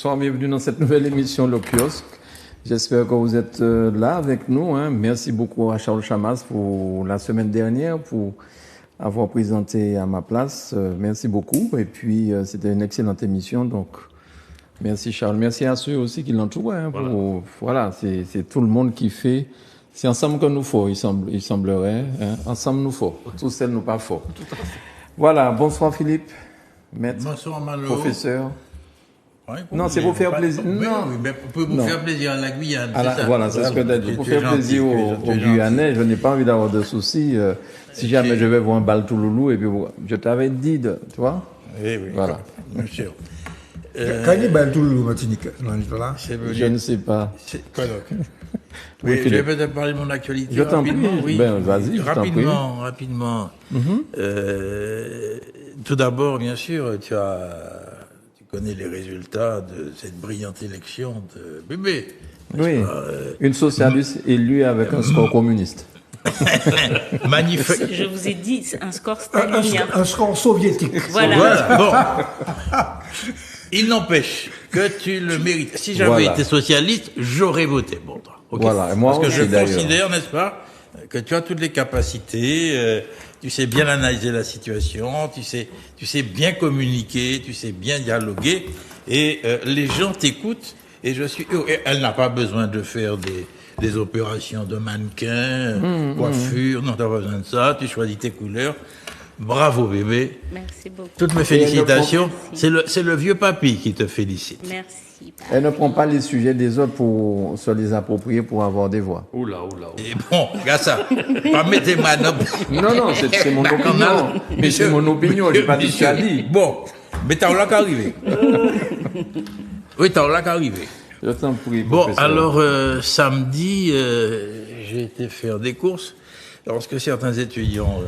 Bonsoir, bienvenue dans cette nouvelle émission Le Kiosque. J'espère que vous êtes là avec nous. Merci beaucoup à Charles Chamas pour la semaine dernière, pour avoir présenté à ma place. Merci beaucoup. Et puis, c'était une excellente émission. Donc, merci Charles. Merci à ceux aussi qui l'entourent. Voilà, c'est tout le monde qui fait. C'est ensemble que nous faut, il semblerait. Ensemble nous faut. Tout seul nous pas faut. Voilà. Bonsoir Philippe. Maître. Bonsoir Malo. Professeur. Ouais, non, c'est pour faire plaisir. Non, mais pour faire plaisir à la Guyane. Voilà, c'est ce que tu as dit. Pour faire plaisir aux Guyanais, je n'ai pas envie d'avoir de soucis. Si jamais je vais voir un bal tout loulou, et puis je t'avais dit, tu vois. Oui, voilà. Bien sûr. Quand il y a bal tout loulou, Martinique, je ne sais pas. Quoi donc? Oui, je vais peut-être parler de mon actualité. Je t'en prie. Oui. Ben, vas-y, Rapidement. Tout d'abord, bien sûr, tu connais les résultats de cette brillante élection de Bébé. Oui, une socialiste élue avec un score communiste. Magnifique. Je vous ai dit, c'est un score stalinien. Un score soviétique. Voilà. Bon. Il n'empêche que tu le mérites. Si j'avais été socialiste, j'aurais voté pour toi. Okay. Voilà, et moi parce que aussi, je considère, n'est-ce pas, que tu as toutes les capacités, tu sais bien analyser la situation, tu sais bien communiquer, tu sais bien dialoguer, et les gens t'écoutent, et je suis heureux. Et elle n'a pas besoin de faire des opérations de mannequin, coiffure, non, t'as pas besoin de ça, tu choisis tes couleurs. Bravo bébé. Merci beaucoup. Toutes mes félicitations. C'est le vieux papy qui te félicite. Merci. Elle ne prend pas les sujets des autres pour se les approprier pour avoir des voix. Oula. Et bon, regarde ça. Pas mettez-moi Non, c'est mon opinion. Mais c'est mon opinion, je n'ai pas dit ce qu'elle dit. Bon, mais t'as là qu'arrivé. Oui, t'as là qu'arrivé. Je t'en prie. Bon, professeur. alors, samedi, j'ai été faire des courses. Lorsque certains étudiants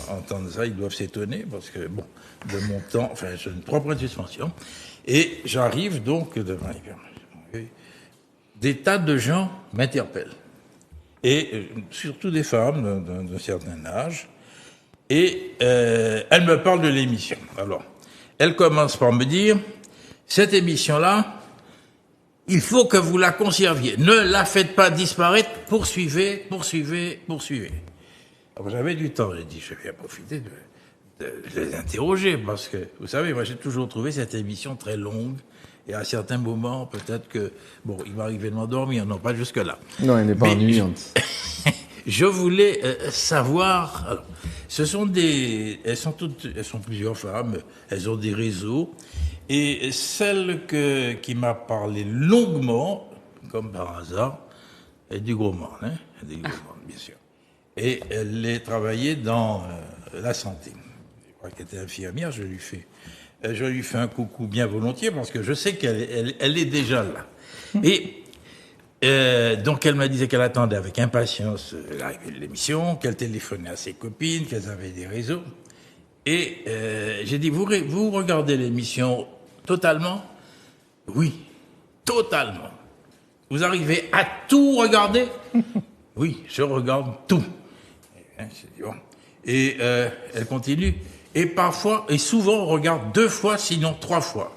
entendent ça, ils doivent s'étonner parce que, bon, de mon temps, enfin, j'ai une propre suspension. Et j'arrive donc devant des tas de gens m'interpellent. Et surtout des femmes d'un certain âge. Et elles me parlent de l'émission. Alors, elles commencent par me dire, cette émission-là, il faut que vous la conserviez. Ne la faites pas disparaître. Poursuivez. Alors, j'avais du temps. J'ai dit, je vais profiter de les interroger parce que, vous savez, moi, j'ai toujours trouvé cette émission très longue. Et à certains moments, peut-être que, bon, il m'arrivait de m'endormir. Non, pas jusque-là. Non, elle n'est pas ennuyante. Je voulais savoir. Alors, elles sont plusieurs femmes. Elles ont des réseaux. Et celle qui m'a parlé longuement, comme par hasard, est du Gros Monde, du Gros Monde, bien sûr. Et elle est travaillée dans la santé. Je crois qu'elle était infirmière, je lui fais un coucou bien volontiers parce que je sais qu'elle est déjà là. Et donc elle m'a dit qu'elle attendait avec impatience l'arrivée de l'émission, qu'elle téléphonait à ses copines, qu'elles avaient des réseaux. Et j'ai dit, vous regardez l'émission totalement? Oui, totalement. Vous arrivez à tout regarder? Oui, je regarde tout. Et elle continue. Et parfois, et souvent, on regarde 2 fois, sinon 3 fois.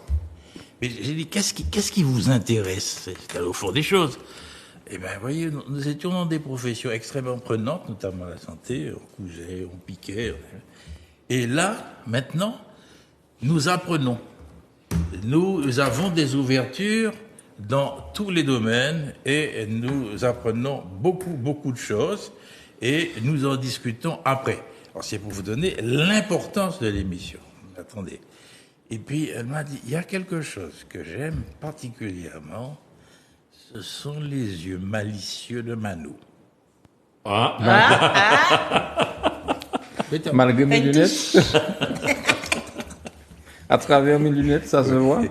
Mais j'ai dit, qu'est-ce qui vous intéresse? C'est au fond des choses. Eh bien, voyez, nous étions dans des professions extrêmement prenantes, notamment la santé. On cousait, on piquait. Et là, maintenant, nous apprenons. Nous avons des ouvertures dans tous les domaines et nous apprenons beaucoup de choses et nous en discutons après. Alors, c'est pour vous donner l'importance de l'émission. Attendez. Et puis, elle m'a dit, il y a quelque chose que j'aime particulièrement, ce sont les yeux malicieux de Manu. Malgré mes lunettes. À travers mes lunettes, ça se voit.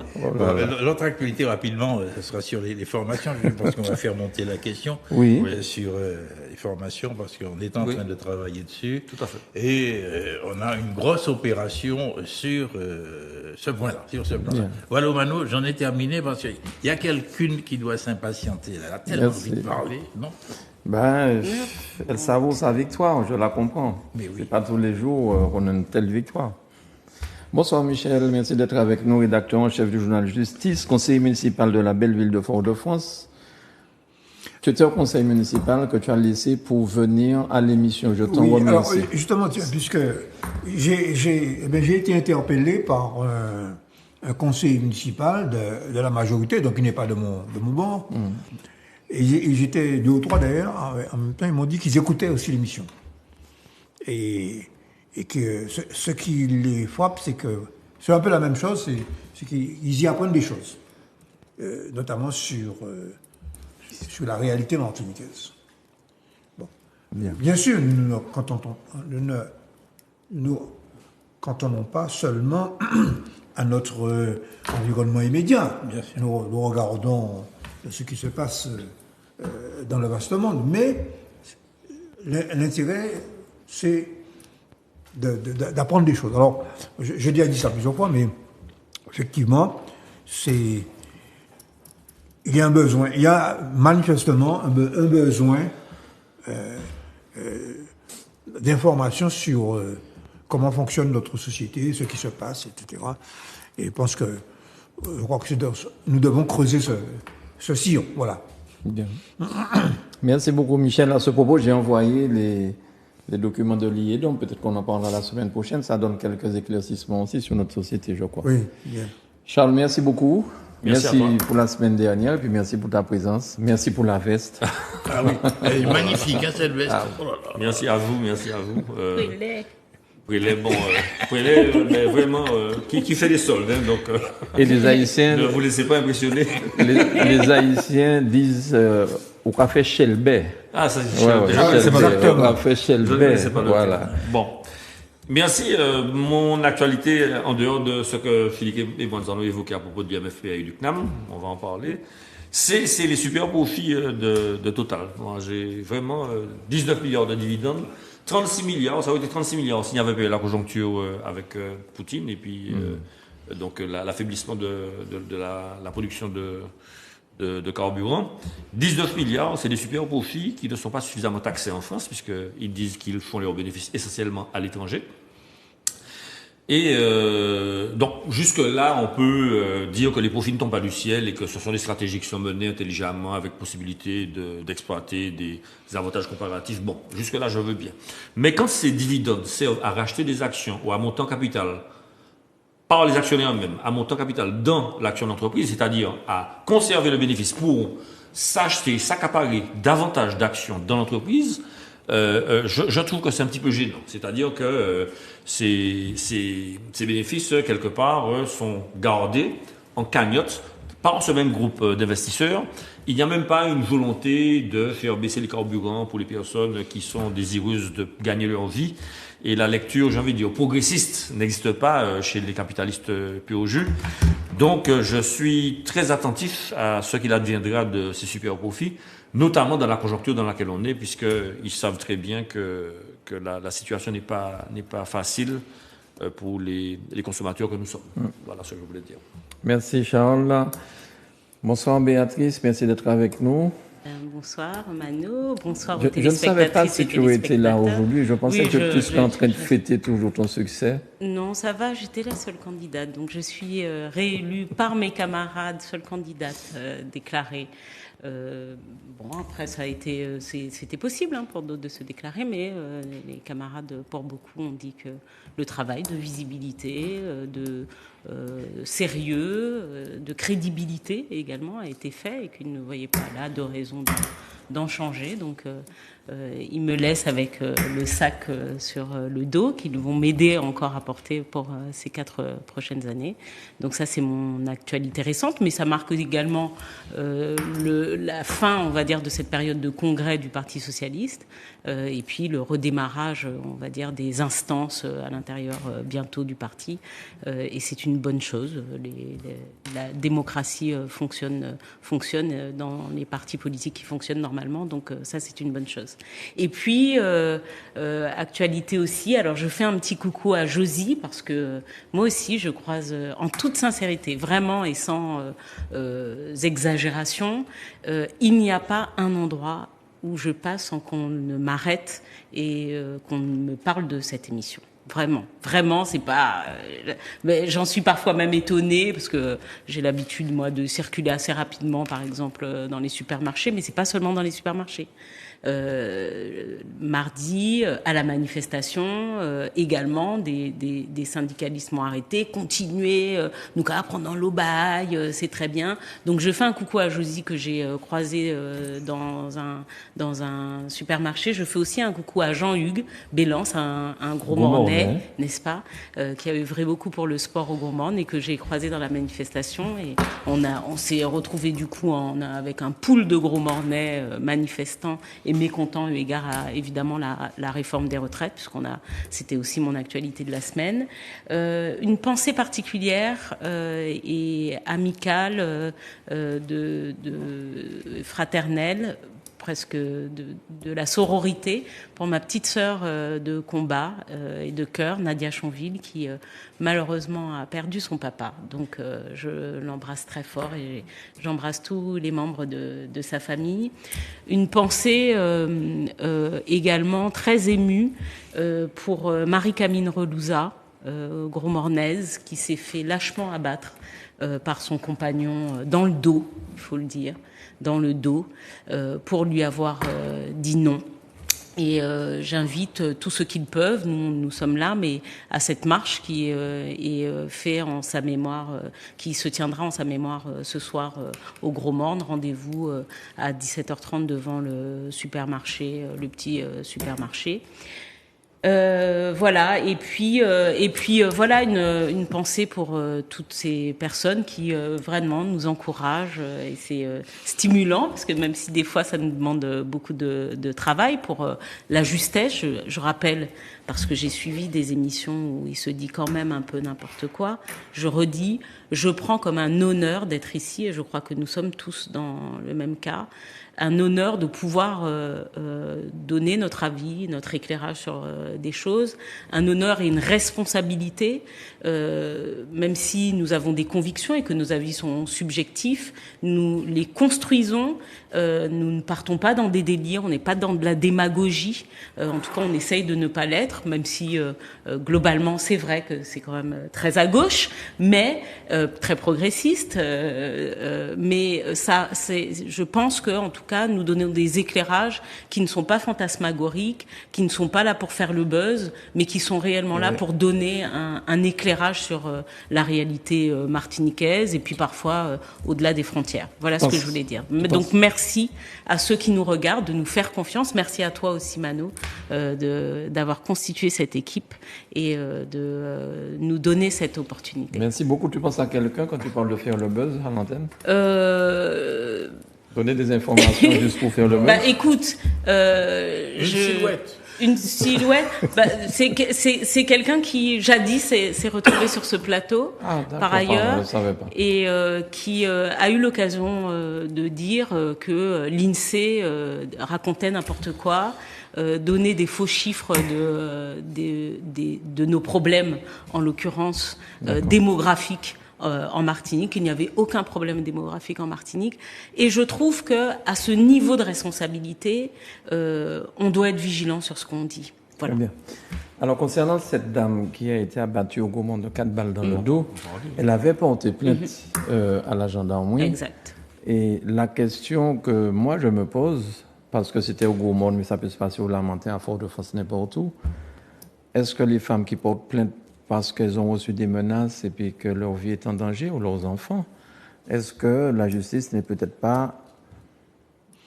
L'autre actualité, rapidement, ce sera sur les formations. Je pense qu'on va faire monter la question. Oui. Sur les formations, parce qu'on est en train de travailler dessus. Tout à fait. Et on a une grosse opération sur ce point-là. Bien. Voilà, Mano, j'en ai terminé parce qu'il y a quelqu'une qui doit s'impatienter. Elle a tellement envie de parler, non? Elle savoure sa victoire, je la comprends. Mais oui. C'est pas tous les jours qu'on a une telle victoire. Bonsoir Michel, merci d'être avec nous, rédacteur en chef du journal Justice, conseiller municipal de la belle ville de Fort-de-France. Tu étais au conseil municipal que tu as laissé pour venir à l'émission. Je t'en Oui, alors remercie. justement, puisque j'ai été interpellé par un conseiller municipal de la majorité, donc il n'est pas de mon bord. Et j'étais 2 ou 3 d'ailleurs, en même temps, ils m'ont dit qu'ils écoutaient aussi l'émission. Et que ce qui les frappe, c'est que c'est un peu la même chose, c'est qu'ils y apprennent des choses, notamment sur la réalité martiniquaise. Bon. Bien sûr, nous ne cantonnons pas seulement à notre environnement immédiat. Nous regardons ce qui se passe dans le vaste monde, mais l'intérêt, c'est d'apprendre des choses. Alors, je dis ça plusieurs fois, mais effectivement, il y a un besoin, il y a manifestement un besoin d'informations sur comment fonctionne notre société, ce qui se passe, etc. Et je pense que je crois que nous devons creuser ce sillon. Voilà. Bien. Merci beaucoup Michel. À ce propos, j'ai envoyé les documents de l'IE, donc peut-être qu'on en parlera la semaine prochaine. Ça donne quelques éclaircissements aussi sur notre société, je crois. Oui, bien. Charles, merci beaucoup. Merci pour la semaine dernière, et puis merci pour ta présence. Merci pour la veste. Ah oui, elle est magnifique, hein, cette veste. Oh là là. Merci à vous, merci à vous. Brûlé. Mais vraiment, qui fait des soldes, hein, donc Et les Haïtiens, ne vous laissez pas impressionner. les Haïtiens disent au café Shelbet. Ah, ça c'est Ouais, c'est pas l'acteur, au café Je ne Shelbet. connaissais pas le Voilà. terme. Bon. Merci. Mon actualité, en dehors de ce que Philippe et Bonzano évoquaient à propos du MFPA et du CNAM, on va en parler, c'est les super profits de Total. Moi, j'ai vraiment 19 milliards de dividendes, 36 milliards, ça aurait été 36 milliards s'il n'y avait pas eu la conjoncture avec Poutine et puis donc l'affaiblissement de la production de carburant. 19 milliards, c'est des super profits qui ne sont pas suffisamment taxés en France, puisqu'ils disent qu'ils font leurs bénéfices essentiellement à l'étranger. Et donc, jusque-là, on peut dire que les profits ne tombent pas du ciel et que ce sont des stratégies qui sont menées intelligemment avec possibilité d'exploiter des avantages comparatifs. Bon, jusque-là, je veux bien. Mais quand ces dividendes servent à racheter des actions ou à montant capital par les actionnaires eux-mêmes, à montant capital dans l'action d'entreprise, c'est-à-dire à conserver le bénéfice pour s'accaparer davantage d'actions dans l'entreprise, je trouve que c'est un petit peu gênant. C'est-à-dire que ces bénéfices, quelque part, sont gardés en cagnotte par ce même groupe d'investisseurs. Il n'y a même pas une volonté de faire baisser les carburants pour les personnes qui sont désireuses de gagner leur vie. Et la lecture, j'ai envie de dire, progressiste n'existe pas chez les capitalistes pur au jus. Donc, je suis très attentif à ce qu'il adviendra de ces super profits, notamment dans la conjoncture dans laquelle on est, puisqu'ils savent très bien que la situation n'est pas facile pour les consommateurs que nous sommes. Voilà ce que je voulais dire. Merci Charles. Bonsoir Béatrice, merci d'être avec nous. Bonsoir Mano, bonsoir aux Je ne savais pas téléspectatrices si et tu étais là téléspectateurs. aujourd'hui. Je pensais Oui, que tu serais en train de fêter toujours ton succès. Non, ça va, j'étais la seule candidate. Donc je suis réélue par mes camarades, seule candidate déclarée. Bon, après, ça a été, c'était possible pour d'autres de se déclarer, mais les camarades, pour beaucoup, ont dit que le travail de visibilité, de sérieux, de crédibilité également a été fait et qu'ils ne voyaient pas là de raison d'en changer. Donc, ils me laissent avec le sac sur le dos qu'ils vont m'aider encore à porter pour ces 4 prochaines années. Donc ça, c'est mon actualité récente, mais ça marque également la fin, on va dire, de cette période de congrès du Parti socialiste et puis le redémarrage, on va dire, des instances à l'intérieur bientôt du parti. Et c'est une bonne chose. La démocratie fonctionne dans les partis politiques qui fonctionnent normalement. Donc ça, c'est une bonne chose. Et puis, actualité aussi, alors je fais un petit coucou à Josie, parce que moi aussi, je croise en toute sincérité, vraiment et sans exagération, il n'y a pas un endroit où je passe sans qu'on ne m'arrête et qu'on me parle de cette émission. Vraiment, c'est pas. Mais j'en suis parfois même étonnée parce que j'ai l'habitude moi de circuler assez rapidement, par exemple dans les supermarchés, mais c'est pas seulement dans les supermarchés. Mardi, à la manifestation, également des syndicalistes m'ont arrêté, continuer, nous qu'à prendre dans l'aubaille, c'est très bien. Donc je fais un coucou à Josie que j'ai croisé dans un supermarché. Je fais aussi un coucou à Jean-Hugues Bélance, un gros Mornais, n'est-ce pas, qui a œuvré beaucoup pour le sport au Gros Morne et que j'ai croisé dans la manifestation. Et on s'est retrouvé du coup avec un pool de Gros Mornais manifestants et mécontent eu égard à évidemment la réforme des retraites, c'était aussi mon actualité de la semaine. Une pensée particulière et amicale, fraternelle, presque de la sororité pour ma petite sœur de combat et de cœur, Nadia Chonville, qui malheureusement a perdu son papa. Donc je l'embrasse très fort et j'embrasse tous les membres de sa famille. Une pensée également très émue pour Marie-Camille Relouza, Gros Mornaise, qui s'est fait lâchement abattre par son compagnon dans le dos, il faut le dire, dans le dos, pour lui avoir dit non. Et j'invite tous ceux qui le peuvent, nous sommes là, mais à cette marche qui est fait en sa mémoire, qui se tiendra en sa mémoire ce soir au Gros Morne. Rendez-vous à 17h30 devant le supermarché, le petit supermarché. Voilà, et puis voilà une pensée pour toutes ces personnes qui vraiment nous encouragent et c'est stimulant parce que même si des fois ça nous demande beaucoup de travail pour la justesse, je rappelle parce que j'ai suivi des émissions où il se dit quand même un peu n'importe quoi, je redis, je prends comme un honneur d'être ici et je crois que nous sommes tous dans le même cas. Un honneur de pouvoir donner notre avis, notre éclairage sur des choses, un honneur et une responsabilité, même si nous avons des convictions et que nos avis sont subjectifs, nous les construisons, nous ne partons pas dans des délires, on n'est pas dans de la démagogie, en tout cas on essaye de ne pas l'être, même si globalement c'est vrai que c'est quand même très à gauche, mais très progressiste, mais ça, je pense que en tout cas, nous donnons des éclairages qui ne sont pas fantasmagoriques, qui ne sont pas là pour faire le buzz, mais qui sont réellement là pour donner un éclairage sur la réalité martiniquaise et puis parfois au-delà des frontières. Voilà ce que je voulais dire. Donc merci à ceux qui nous regardent de nous faire confiance. Merci à toi aussi, Mano, d'avoir constitué cette équipe et de nous donner cette opportunité. Merci beaucoup. Tu penses à quelqu'un quand tu parles de faire le buzz à l'antenne? Donner des informations juste pour faire le buzz. Écoute, une silhouette. C'est quelqu'un qui jadis s'est retrouvé sur ce plateau par ailleurs, je ne savais pas. Et qui a eu l'occasion de dire que l'INSEE racontait n'importe quoi. Donner des faux chiffres de nos problèmes, en l'occurrence démographiques en Martinique. Il n'y avait aucun problème démographique en Martinique. Et je trouve que à ce niveau de responsabilité, on doit être vigilant sur ce qu'on dit. Voilà. Très bien. Alors, concernant cette dame qui a été abattue au Gros Morne de 4 balles dans le dos, elle avait porté plainte à la gendarmerie. Exact. Et la question que moi je me pose, parce que c'était au Gros Morne, mais ça peut se passer au Lamentin, à Fort-de-France, n'importe où, est-ce que les femmes qui portent plainte parce qu'elles ont reçu des menaces et puis que leur vie est en danger, ou leurs enfants, est-ce que la justice n'est peut-être pas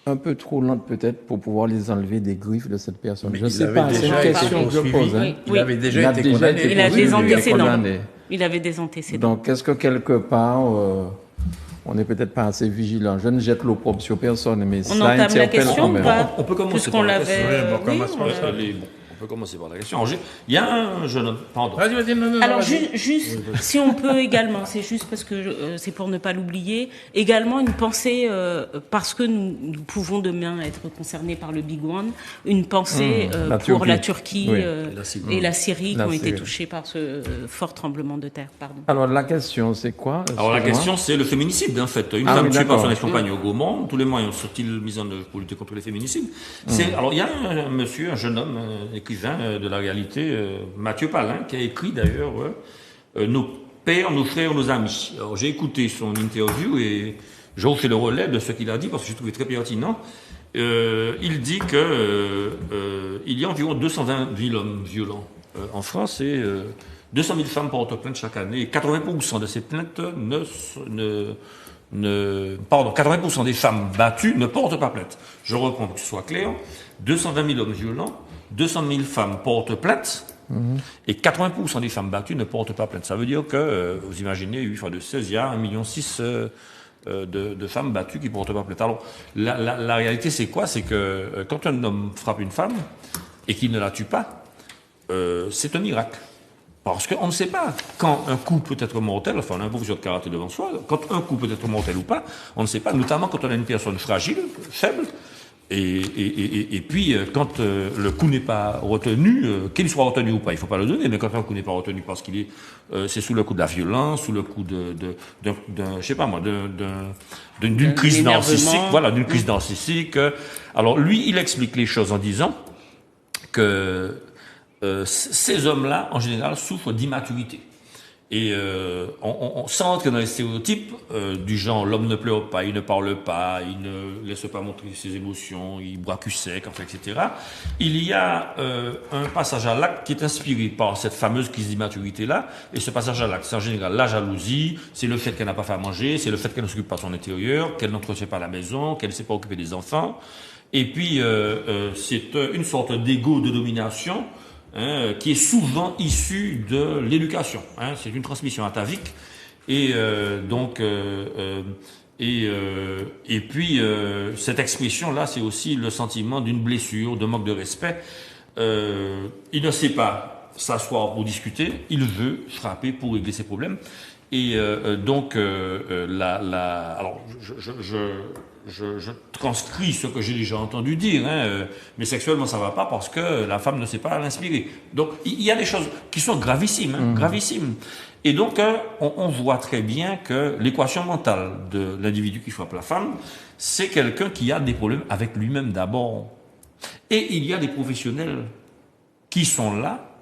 un peu trop lente peut-être pour pouvoir les enlever des griffes de cette personne? Mais je ne sais pas, c'est une question que je pose. Hein. Il avait déjà été condamné. Il a des antécédents. Il avait des antécédents. Donc, est-ce que quelque part, on n'est peut-être pas assez vigilant? Je ne jette l'opprobre sur personne, mais on ça entame la interpelle question quand même. On peut commencer par la question. On peut commencer par la question. Il y a un jeune homme. Pardon. Vas-y, non. Alors, juste, si on peut également, c'est juste parce que c'est pour ne pas l'oublier, également une pensée, parce que nous pouvons demain être concernés par le Big One, une pensée pour la Turquie et la Syrie qui ont été touchés par ce fort tremblement de terre. Pardon. Alors, la question, c'est quoi? Alors, la question, c'est le féminicide, en fait. Une femme tuée par son ex-compagne au Gros Morne. Tous les moyens sont-ils mis en œuvre pour lutter contre les féminicides? Alors, il y a un monsieur, un jeune homme, écrivain de la réalité, Mathieu Palin, qui a écrit d'ailleurs Nos pères, nos frères, nos amis. Alors j'ai écouté son interview et je vous fais le relais de ce qu'il a dit parce que j'ai trouvé très pertinent. Il dit que il y a environ 220 000 hommes violents en France et 200 000 femmes portent plainte chaque année. Et 80% de ces plaintes 80% des femmes battues ne portent pas plainte. Je reprends pour que ce soit clair. 220 000 hommes violents, 200 000 femmes portent plainte, et 80% des femmes battues ne portent pas plainte. Ça veut dire que, vous imaginez, 8 fois de 16, il y a 1,6 million de femmes battues qui ne portent pas plainte. Alors, la réalité, c'est quoi? C'est que quand un homme frappe une femme et qu'il ne la tue pas, c'est un miracle. Parce qu'on ne sait pas quand un coup peut être mortel, enfin on a un professeur de karaté devant soi, quand un coup peut être mortel ou pas, on ne sait pas, notamment quand on a une personne fragile, faible, et puis quand le coup n'est pas retenu, qu'il soit retenu ou pas, il ne faut pas le donner, mais quand un coup n'est pas retenu parce qu'il est, c'est sous le coup de la violence, sous le coup je sais pas moi, d'une crise narcissique, voilà, d'une crise narcissique. Alors lui, il explique les choses en disant que ces hommes-là, en général, souffrent d'immaturité. Et sans entrer dans les stéréotypes du genre l'homme ne pleure pas, il ne parle pas, il ne laisse pas montrer ses émotions, il boit cul sec, enfin, etc. Il y a un passage à l'acte qui est inspiré par cette fameuse crise d'immaturité-là. Et ce passage à l'acte, c'est en général la jalousie, c'est le fait qu'elle n'a pas fait à manger, c'est le fait qu'elle ne s'occupe pas de son intérieur, qu'elle n'entretient pas la maison, qu'elle ne sait pas occuper des enfants. Et puis, c'est une sorte d'égo de domination qui est souvent issu de l'éducation. C'est une transmission atavique. Et puis, cette expression-là, c'est aussi le sentiment d'une blessure, de manque de respect. Il ne sait pas s'asseoir pour discuter, il veut frapper pour régler ses problèmes. Et alors, je transcris ce que j'ai déjà entendu dire, mais sexuellement ça va pas parce que la femme ne sait pas l'inspirer. Donc il y a des choses qui sont gravissimes, gravissimes. Et donc on voit très bien que l'équation mentale de l'individu qui frappe la femme, c'est quelqu'un qui a des problèmes avec lui-même d'abord. Et il y a des professionnels qui sont là,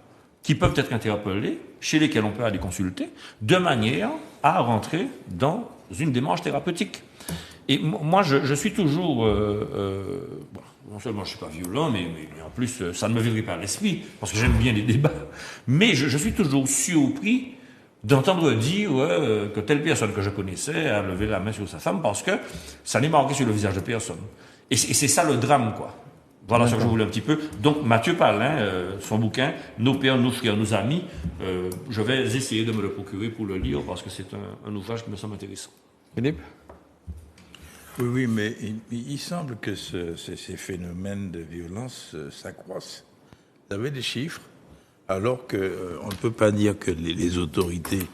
qui peuvent être interpellés, chez lesquels on peut aller consulter, de manière à rentrer dans une démarche thérapeutique. Et moi, je suis toujours... non seulement je ne suis pas violent, mais en plus, ça ne me viendrait pas à l'esprit, parce que j'aime bien les débats. Mais je suis toujours surpris d'entendre dire que telle personne que je connaissais a levé la main sur sa femme, parce que ça n'est marqué sur le visage de personne. Et c'est ça le drame, quoi. Voilà ce que je voulais un petit peu. Donc, Mathieu Palin, son bouquin, Nos pères, nos frères, nos amis, je vais essayer de me le procurer pour le lire, parce que c'est un ouvrage qui me semble intéressant. Philippe? Oui, mais il semble que ces phénomènes de violence s'accroissent. Vous avez des chiffres, alors qu'on ne peut pas dire que les autorités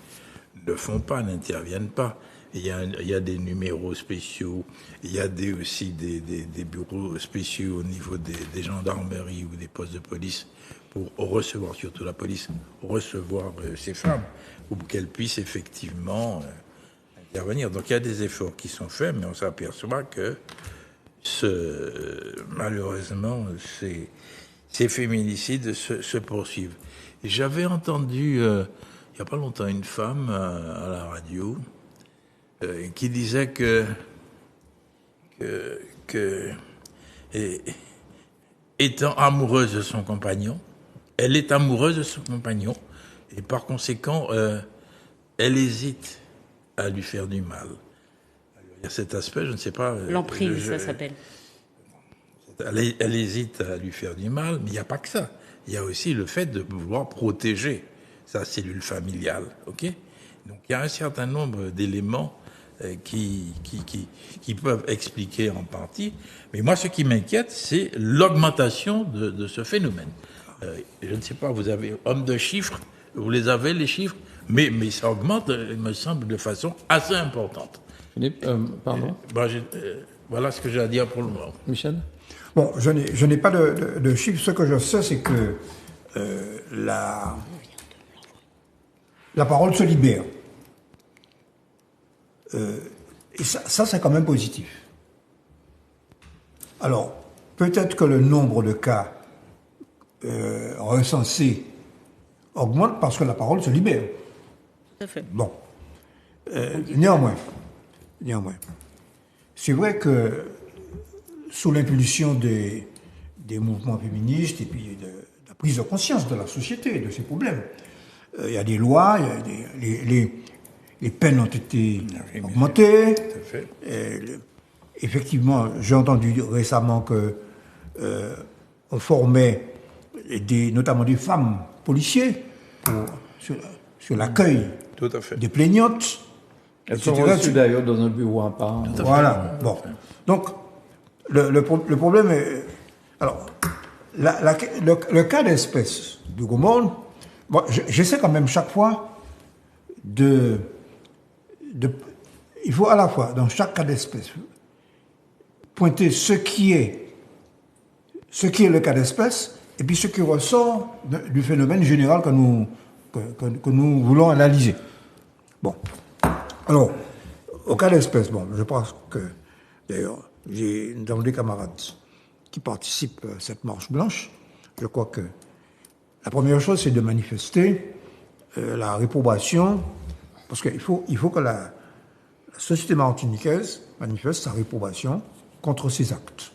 ne font pas, n'interviennent pas. Il y a des numéros spéciaux, il y a aussi des bureaux spéciaux au niveau des gendarmeries ou des postes de police pour recevoir, surtout la police, recevoir ces femmes, pour qu'elles puissent effectivement intervenir. Donc il y a des efforts qui sont faits, mais on s'aperçoit que malheureusement ces féminicides se poursuivent. Et j'avais entendu il n'y a pas longtemps une femme à la radio qui disait que étant amoureuse de son compagnon, elle est amoureuse de son compagnon et par conséquent elle hésite à lui faire du mal. Alors, il y a cet aspect, je ne sais pas. L'emprise, ça s'appelle. Elle hésite à lui faire du mal, mais il n'y a pas que ça. Il y a aussi le fait de vouloir protéger sa cellule familiale, ok ? Donc il y a un certain nombre d'éléments qui peuvent expliquer en partie. Mais moi, ce qui m'inquiète, c'est l'augmentation de ce phénomène. Je ne sais pas, vous avez homme de chiffres, vous les avez les chiffres, mais ça augmente, il me semble, de façon assez importante. Philippe, pardon. Voilà ce que j'ai à dire pour le moment. Michel? Bon, je n'ai pas de chiffres. Ce que je sais, c'est que la parole se libère. Et ça, c'est quand même positif. Alors, peut-être que le nombre de cas recensés augmente parce que la parole se libère. Tout à fait. Bon. Néanmoins, c'est vrai que sous l'impulsion des mouvements féministes et puis de la prise de conscience de la société, de ces problèmes, il y a des lois, les peines ont été augmentées. Tout à fait. Effectivement, j'ai entendu récemment que on formait notamment des femmes policiers sur l'accueil Tout à fait. des plaignantes. Elles sont etc. reçues d'ailleurs dans un bureau à part. Voilà. Bon. Donc, le problème est... Alors, le cas d'espèce du Gomorre, bon, j'essaie quand même chaque fois il faut à la fois, dans chaque cas d'espèce, pointer ce qui est le cas d'espèce et puis ce qui ressort du phénomène général que nous voulons analyser. Bon. Alors, au cas d'espèce, bon, je pense que, d'ailleurs, nous avons des camarades qui participent à cette marche blanche. Je crois que la première chose, c'est de manifester la réprobation, parce qu'il faut que la société martiniquaise manifeste sa réprobation contre ces actes.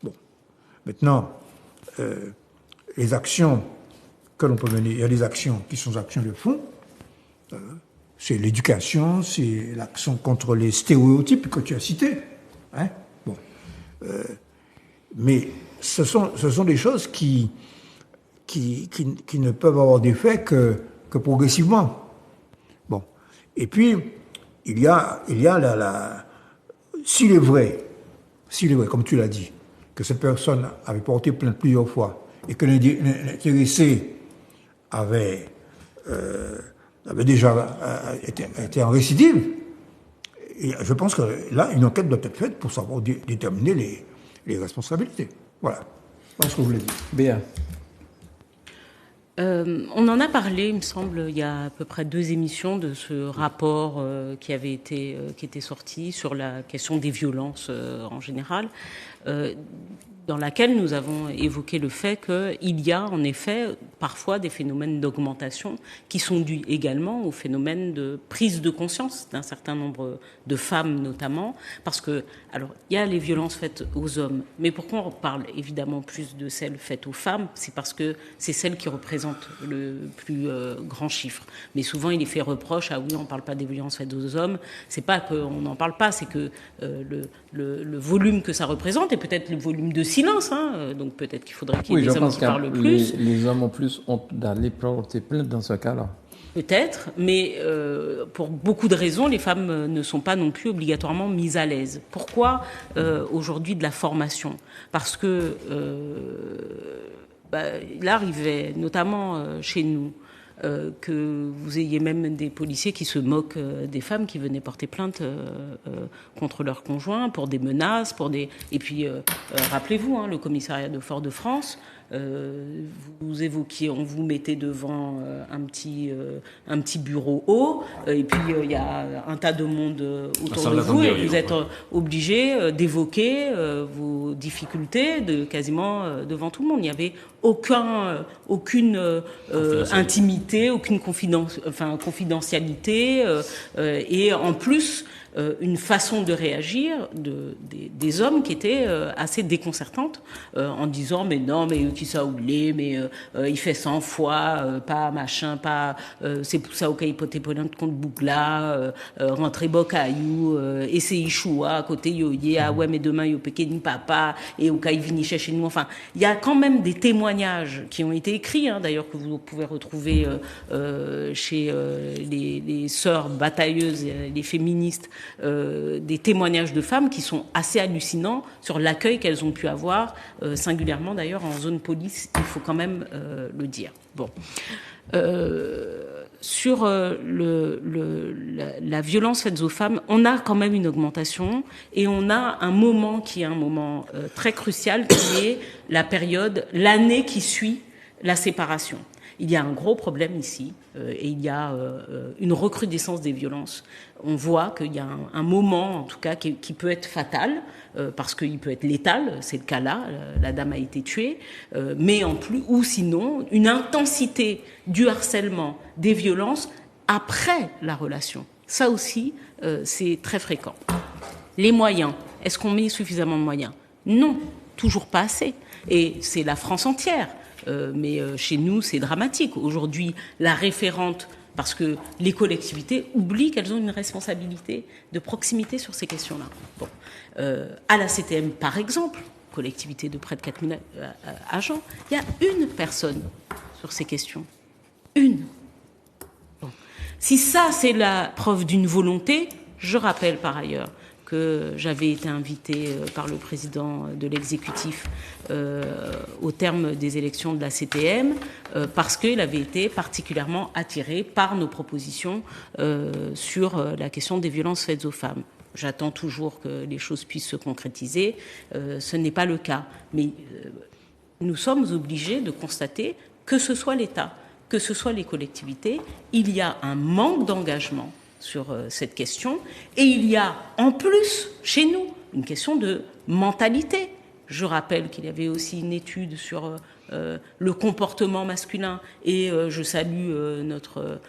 Bon. Maintenant, les actions que l'on peut mener, il y a des actions qui sont des actions de fond. C'est l'éducation, c'est l'action contre les stéréotypes que tu as cités. Hein? Bon. Mais ce sont des choses qui ne peuvent avoir d'effet que progressivement. Bon. Et puis, il y a s'il est vrai, comme tu l'as dit, que cette personne avait porté plainte plusieurs fois et que l'intéressé avait déjà été en récidive, et je pense que là, une enquête doit être faite pour savoir déterminer les responsabilités. Voilà. Voilà ce que je voulais dire. Béa. On en a parlé, il me semble, il y a à peu près 2 émissions de ce rapport qui était sorti sur la question des violences en général, dans laquelle nous avons évoqué le fait qu'il y a en effet parfois des phénomènes d'augmentation qui sont dus également au phénomène de prise de conscience d'un certain nombre de femmes notamment, parce que, alors, il y a les violences faites aux hommes, mais pourquoi on parle évidemment plus de celles faites aux femmes? C'est parce que c'est celles qui représentent le plus grand chiffre. Mais souvent, il est fait reproche, ah oui, on ne parle pas des violences faites aux hommes, c'est pas qu'on n'en parle pas, c'est que le volume que ça représente, et peut-être le volume de silence, hein, donc peut-être qu'il faudrait qu'il y ait des hommes qui parlent plus. Les hommes ont plus honte d'aller porter plainte dans ce cas-là. Peut-être, mais pour beaucoup de raisons, les femmes ne sont pas non plus obligatoirement mises à l'aise. Pourquoi aujourd'hui de la formation? Parce que il arrivait, notamment chez nous, que vous ayez même des policiers qui se moquent des femmes qui venaient porter plainte contre leurs conjoints pour des menaces, et puis rappelez-vous, le commissariat de Fort-de-France. Vous évoquiez, on vous mettait devant un petit bureau haut, et puis il y a un tas de monde autour de vous, et vous êtes obligé d'évoquer vos difficultés quasiment devant tout le monde. Il n'y avait aucune intimité, aucune confidentialité, et en plus une façon de réagir des hommes qui était assez déconcertante, en disant mais non, mais qui ça oublie, mais il fait 100 fois, pas machin, pas c'est pour ça au cas hypothèque contre Bougla, rentrer Bocayou, essayer choua à côté yoye, ah ouais mais demain yo péké ni papa, et au cas il vient chercher nous. Enfin, il y a quand même des témoignages qui ont été écrits, d'ailleurs, que vous pouvez retrouver chez les sœurs batailleuses, les féministes, des témoignages de femmes qui sont assez hallucinants sur l'accueil qu'elles ont pu avoir, singulièrement d'ailleurs en zone police, il faut quand même le dire. Bon. Sur la violence faite aux femmes, on a quand même une augmentation, et on a un moment qui est un moment très crucial, qui est l'année qui suit la séparation. Il y a un gros problème ici et il y a une recrudescence des violences. On voit qu'il y a un moment, en tout cas, qui peut être fatal, parce qu'il peut être létal, c'est le cas là, la dame a été tuée, mais en plus, ou sinon, une intensité du harcèlement, des violences après la relation. Ça aussi, c'est très fréquent. Les moyens, est-ce qu'on met suffisamment de moyens? Non, toujours pas assez. Et c'est la France entière. Mais chez nous, c'est dramatique. Aujourd'hui, la référente, parce que les collectivités oublient qu'elles ont une responsabilité de proximité sur ces questions-là. Bon. À la CTM, par exemple, collectivité de près de 4000 agents, il y a une personne sur ces questions. Une. Bon. Si ça, c'est la preuve d'une volonté, je rappelle par ailleurs que j'avais été invitée par le président de l'exécutif au terme des élections de la CTM parce qu'il avait été particulièrement attiré par nos propositions sur la question des violences faites aux femmes. J'attends toujours que les choses puissent se concrétiser. Ce n'est pas le cas. Mais nous sommes obligés de constater que ce soit l'État, que ce soit les collectivités, il y a un manque d'engagement sur cette question. Et il y a, en plus, chez nous, une question de mentalité. Je rappelle qu'il y avait aussi une étude sur le comportement masculin. Et je salue notre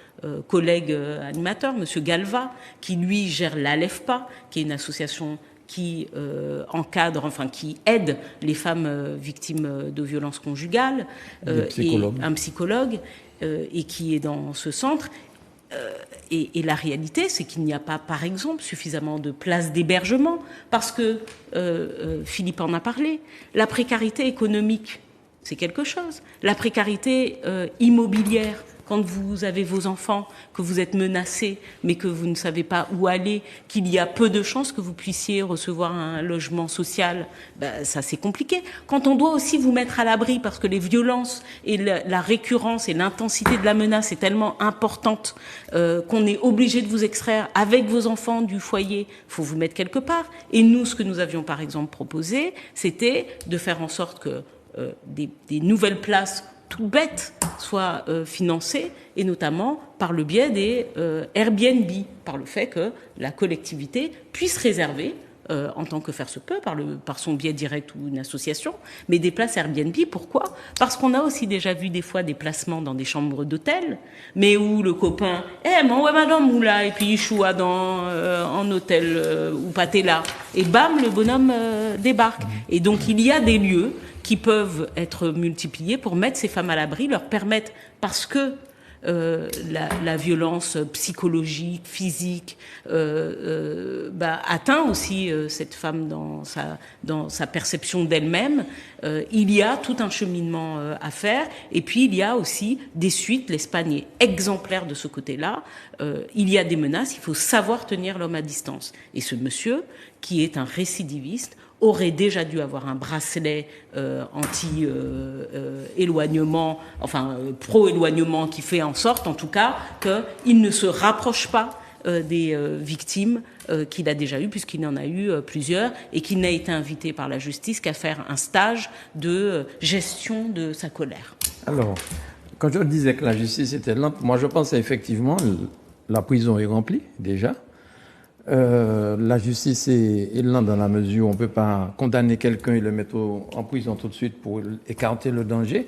collègue animateur, M. Galva, qui, lui, gère l'ALEFPA, qui est une association qui encadre, enfin qui aide les femmes victimes de violences conjugales, et un psychologue, et qui est dans ce centre. Et la réalité, c'est qu'il n'y a pas, par exemple, suffisamment de places d'hébergement, parce que, Philippe en a parlé, la précarité économique, c'est quelque chose. La précarité immobilière, quand vous avez vos enfants, que vous êtes menacés, mais que vous ne savez pas où aller, qu'il y a peu de chances que vous puissiez recevoir un logement social, ben, ça c'est compliqué. Quand on doit aussi vous mettre à l'abri parce que les violences et la récurrence et l'intensité de la menace est tellement importante qu'on est obligé de vous extraire avec vos enfants du foyer, faut vous mettre quelque part. Et nous, ce que nous avions par exemple proposé, c'était de faire en sorte que des nouvelles places tout bête soit financé, et notamment par le biais des Airbnb, par le fait que la collectivité puisse réserver, en tant que faire se peut, par son biais direct ou une association, mais des places Airbnb. Pourquoi? Parce qu'on a aussi déjà vu des fois des placements dans des chambres d'hôtel, mais où le copain « Eh, mon ouais madame, ou là ?» et puis il choua en hôtel ou pâté là. Et bam, le bonhomme débarque. Et donc il y a des lieux qui peuvent être multipliés pour mettre ces femmes à l'abri, leur permettre, parce que la violence psychologique, physique, atteint aussi cette femme dans sa perception d'elle-même. Il y a tout un cheminement à faire, et puis il y a aussi des suites. L'Espagne est exemplaire de ce côté-là. Il y a des menaces, il faut savoir tenir l'homme à distance. Et ce monsieur, qui est un récidiviste, aurait déjà dû avoir un bracelet anti-éloignement, pro-éloignement, qui fait en sorte, en tout cas, qu'il ne se rapproche pas des victimes qu'il a déjà eues, puisqu'il en a eu plusieurs, et qu'il n'a été invité par la justice qu'à faire un stage de gestion de sa colère. Alors, quand je disais que la justice était lente, moi je pensais effectivement, la prison est remplie déjà. La justice est lente dans la mesure où on ne peut pas condamner quelqu'un et le mettre en prison tout de suite pour écarter le danger.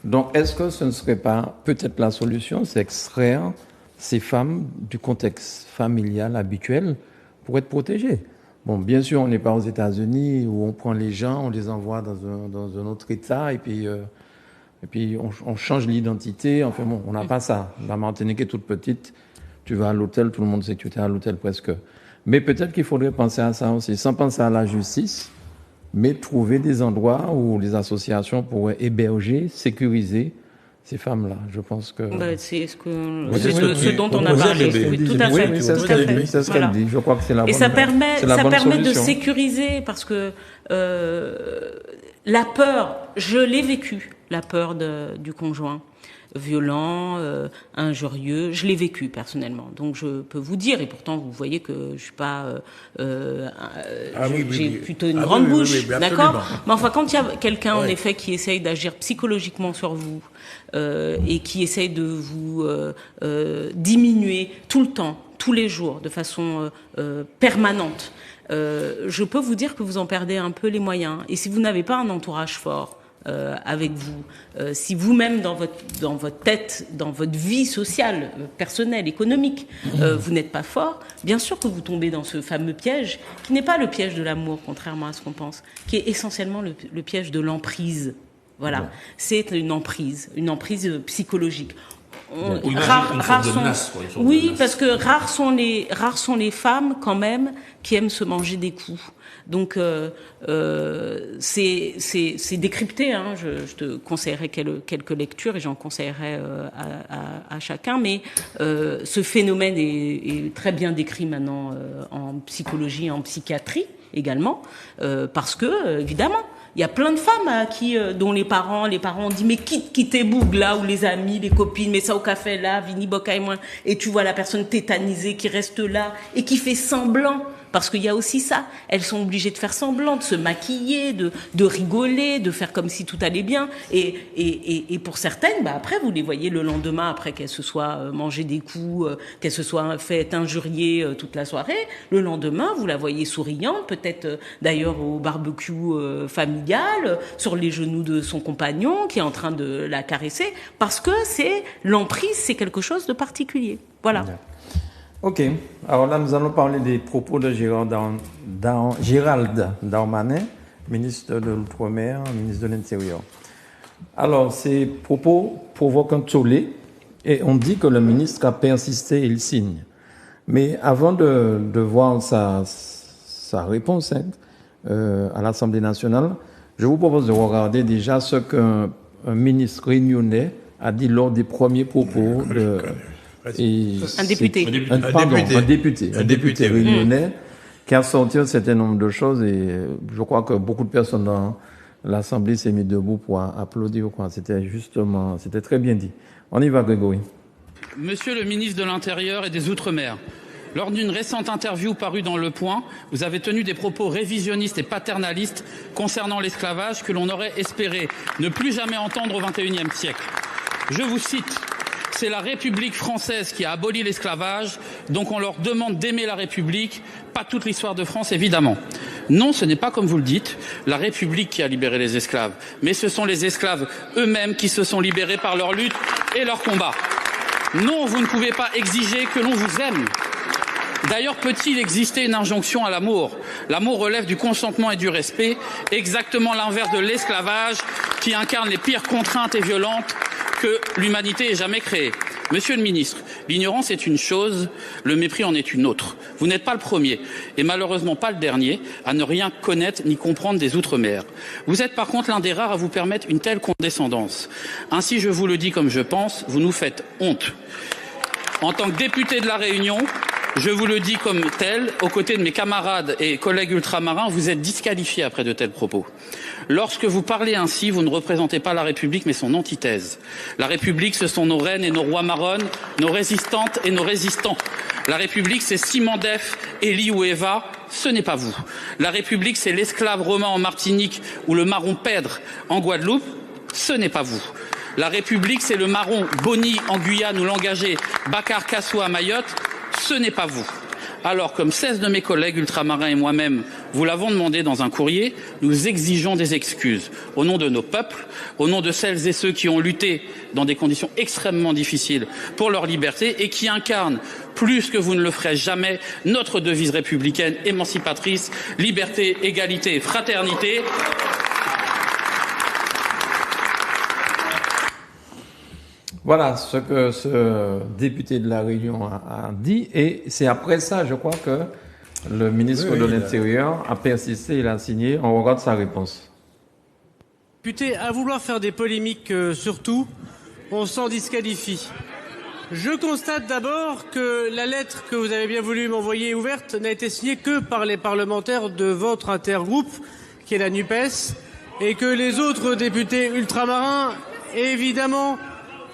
Donc, est-ce que ce ne serait pas peut-être la solution, c'est extraire ces femmes du contexte familial habituel pour être protégées? Bon, bien sûr, on n'est pas aux États-Unis où on prend les gens, on les envoie dans un autre État et puis on change l'identité. Enfin bon, on n'a pas ça. La Martinique est toute petite. Tu vas à l'hôtel, tout le monde sait que tu es à l'hôtel presque. Mais peut-être qu'il faudrait penser à ça aussi, sans penser à la justice, mais trouver des endroits où les associations pourraient héberger, sécuriser ces femmes-là. Je pense que... c'est ce dont on a parlé. Oui, tout à fait. Oui, c'est ce qu'elle dit. C'est ce qu'elle dit. Je crois que c'est la bonne solution. Et ça permet de sécuriser, parce que la peur, je l'ai vécu, la peur du conjoint. violent, injurieux. Je l'ai vécu personnellement, donc je peux vous dire. Et pourtant, vous voyez que je suis pas, j'ai plutôt une grande bouche, d'accord. Mais enfin, quand il y a quelqu'un en effet qui essaye d'agir psychologiquement sur vous et qui essaye de vous diminuer tout le temps, tous les jours, de façon permanente, je peux vous dire que vous en perdez un peu les moyens. Et si vous n'avez pas un entourage fort avec vous, si vous-même dans votre tête, dans votre vie sociale, personnelle, économique, vous n'êtes pas fort, bien sûr que vous tombez dans ce fameux piège qui n'est pas le piège de l'amour, contrairement à ce qu'on pense, qui est essentiellement le piège de l'emprise. Voilà, ouais. C'est une emprise psychologique. Parce que rares sont les femmes quand même qui aiment se manger des coups. Donc c'est décrypté. Hein. Je te conseillerais quelques lectures et j'en conseillerais à chacun. Mais ce phénomène est très bien décrit maintenant en psychologie et en psychiatrie également, parce que évidemment. Il y a plein de femmes à qui, dont les parents ont dit mais quitte tes bougs là, ou les amis, les copines, mets ça au café là, Vini Boca et moi, et tu vois la personne tétanisée qui reste là et qui fait semblant. Parce qu'il y a aussi ça. Elles sont obligées de faire semblant, de se maquiller, de rigoler, de faire comme si tout allait bien. Et pour certaines, après, vous les voyez le lendemain, après qu'elles se soient mangé des coups, qu'elles se soient fait injurier toute la soirée. Le lendemain, vous la voyez souriante, peut-être d'ailleurs au barbecue familial, sur les genoux de son compagnon, qui est en train de la caresser. Parce que l'emprise, c'est quelque chose de particulier. Voilà. Yeah. Ok, alors là nous allons parler des propos de Gérald Darmanin, ministre de l'Outre-mer, ministre de l'Intérieur. Alors ces propos provoquent un tollé et on dit que le ministre a persisté et il signe. Mais avant de voir sa réponse à l'Assemblée nationale, je vous propose de regarder déjà ce qu'un ministre réunionnais a dit lors des premiers propos de... Un député réunionnais qui a sorti un certain nombre de choses et je crois que beaucoup de personnes dans l'Assemblée s'est mis debout pour applaudir. C'était très bien dit. On y va, Grégory. Monsieur le ministre de l'Intérieur et des Outre-mer, lors d'une récente interview parue dans Le Point, vous avez tenu des propos révisionnistes et paternalistes concernant l'esclavage que l'on aurait espéré ne plus jamais entendre au XXIe siècle. Je vous cite. C'est la République française qui a aboli l'esclavage, donc on leur demande d'aimer la République, pas toute l'histoire de France évidemment. Non, ce n'est pas comme vous le dites, la République qui a libéré les esclaves, mais ce sont les esclaves eux-mêmes qui se sont libérés par leur lutte et leur combat. Non, vous ne pouvez pas exiger que l'on vous aime. D'ailleurs, peut-il exister une injonction à l'amour ? L'amour relève du consentement et du respect, exactement l'inverse de l'esclavage qui incarne les pires contraintes et violentes que l'humanité ait jamais créé. Monsieur le ministre, l'ignorance est une chose, le mépris en est une autre. Vous n'êtes pas le premier, et malheureusement pas le dernier, à ne rien connaître ni comprendre des Outre-mer. Vous êtes par contre l'un des rares à vous permettre une telle condescendance. Ainsi, je vous le dis comme je pense, vous nous faites honte. En tant que député de La Réunion, je vous le dis comme tel, aux côtés de mes camarades et collègues ultramarins, vous êtes disqualifiés après de tels propos. Lorsque vous parlez ainsi, vous ne représentez pas la République, mais son antithèse. La République, ce sont nos reines et nos rois marronnes, nos résistantes et nos résistants. La République, c'est Simon Def, Élie ou Eva, ce n'est pas vous. La République, c'est l'esclave romain en Martinique ou le marron pèdre en Guadeloupe, ce n'est pas vous. La République, c'est le marron Boni en Guyane ou l'engagé Bakar Kassou à Mayotte, ce n'est pas vous. Alors, comme 16 de mes collègues ultramarins et moi-même vous l'avons demandé dans un courrier, nous exigeons des excuses au nom de nos peuples, au nom de celles et ceux qui ont lutté dans des conditions extrêmement difficiles pour leur liberté et qui incarnent, plus que vous ne le ferez jamais, notre devise républicaine émancipatrice, liberté, égalité et fraternité. Voilà ce que ce député de La Réunion a dit. Et c'est après ça, je crois, que le ministre de l'Intérieur a persisté, il a signé. On regarde sa réponse. Député, à vouloir faire des polémiques sur tout, on s'en disqualifie. Je constate d'abord que la lettre que vous avez bien voulu m'envoyer ouverte n'a été signée que par les parlementaires de votre intergroupe, qui est la NUPES, et que les autres députés ultramarins, évidemment,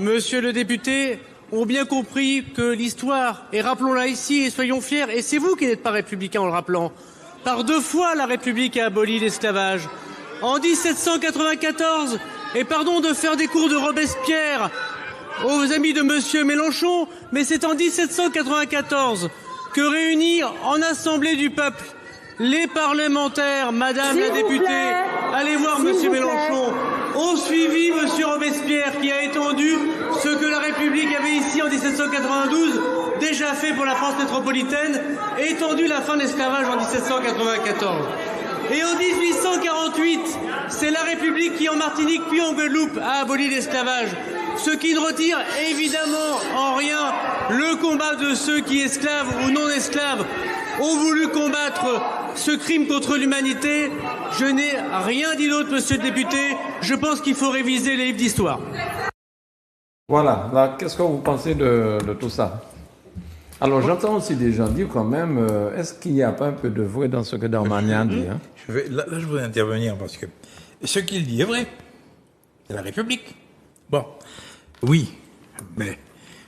monsieur le député, ont bien compris que l'histoire, et rappelons-la ici, et soyons fiers, et c'est vous qui n'êtes pas républicain en le rappelant, par 2 fois la République a aboli l'esclavage. En 1794, et pardon de faire des cours de Robespierre aux amis de monsieur Mélenchon, mais c'est en 1794 que réunis en Assemblée du peuple, les parlementaires, madame la députée, allez voir monsieur Mélenchon, ont suivi monsieur Robespierre qui a étendu ce que la République avait ici en 1792 déjà fait pour la France métropolitaine, étendu la fin de l'esclavage en 1794. Et en 1848, c'est la République qui en Martinique puis en Guadeloupe a aboli l'esclavage. Ce qui ne retire évidemment en rien le combat de ceux qui, esclaves ou non esclaves, ont voulu combattre ce crime contre l'humanité. Je n'ai rien dit d'autre, monsieur le député. Je pense qu'il faut réviser les livres d'histoire. Voilà, là, qu'est-ce que vous pensez de tout ça? Alors, j'entends aussi des gens dire quand même, est-ce qu'il n'y a pas un peu de vrai dans ce que Darmanin dit, hein? Là, je voudrais intervenir parce que ce qu'il dit est vrai. C'est la République. Bon, oui, mais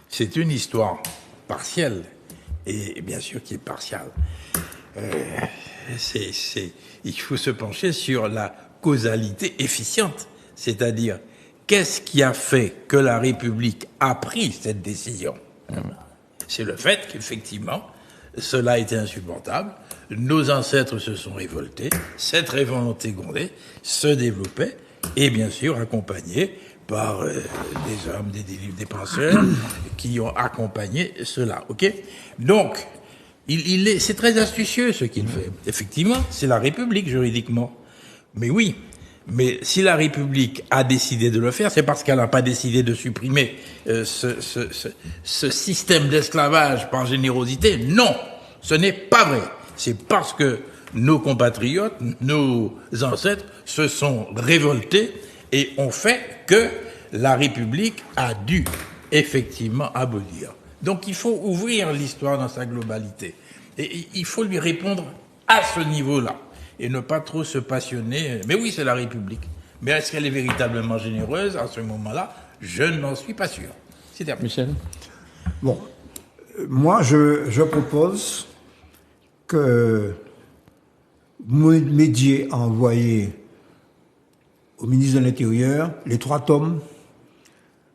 c'est une histoire partielle, et bien sûr qui est partiale. Il faut se pencher sur la causalité efficiente, c'est-à-dire qu'est-ce qui a fait que la République a pris cette décision? C'est le fait qu'effectivement, cela a été insupportable, nos ancêtres se sont révoltés, cette révolte grondée se développait, et bien sûr accompagnée par des hommes, des penseurs qui ont accompagné cela. Ok? Donc, c'est très astucieux ce qu'il fait. Effectivement, c'est la République juridiquement. Mais oui, mais si la République a décidé de le faire, c'est parce qu'elle n'a pas décidé de supprimer ce système d'esclavage par générosité. Non, ce n'est pas vrai. C'est parce que nos compatriotes, nos ancêtres se sont révoltés et ont fait que la République a dû effectivement abolir. Donc il faut ouvrir l'histoire dans sa globalité. Et il faut lui répondre à ce niveau-là. Et ne pas trop se passionner. Mais oui, c'est la République. Mais est-ce qu'elle est véritablement généreuse à ce moment-là? Je n'en suis pas sûr. C'est terminé. Michel? Bon, moi, je propose que vous m'aidiez à envoyer au ministre de l'Intérieur les 3 tomes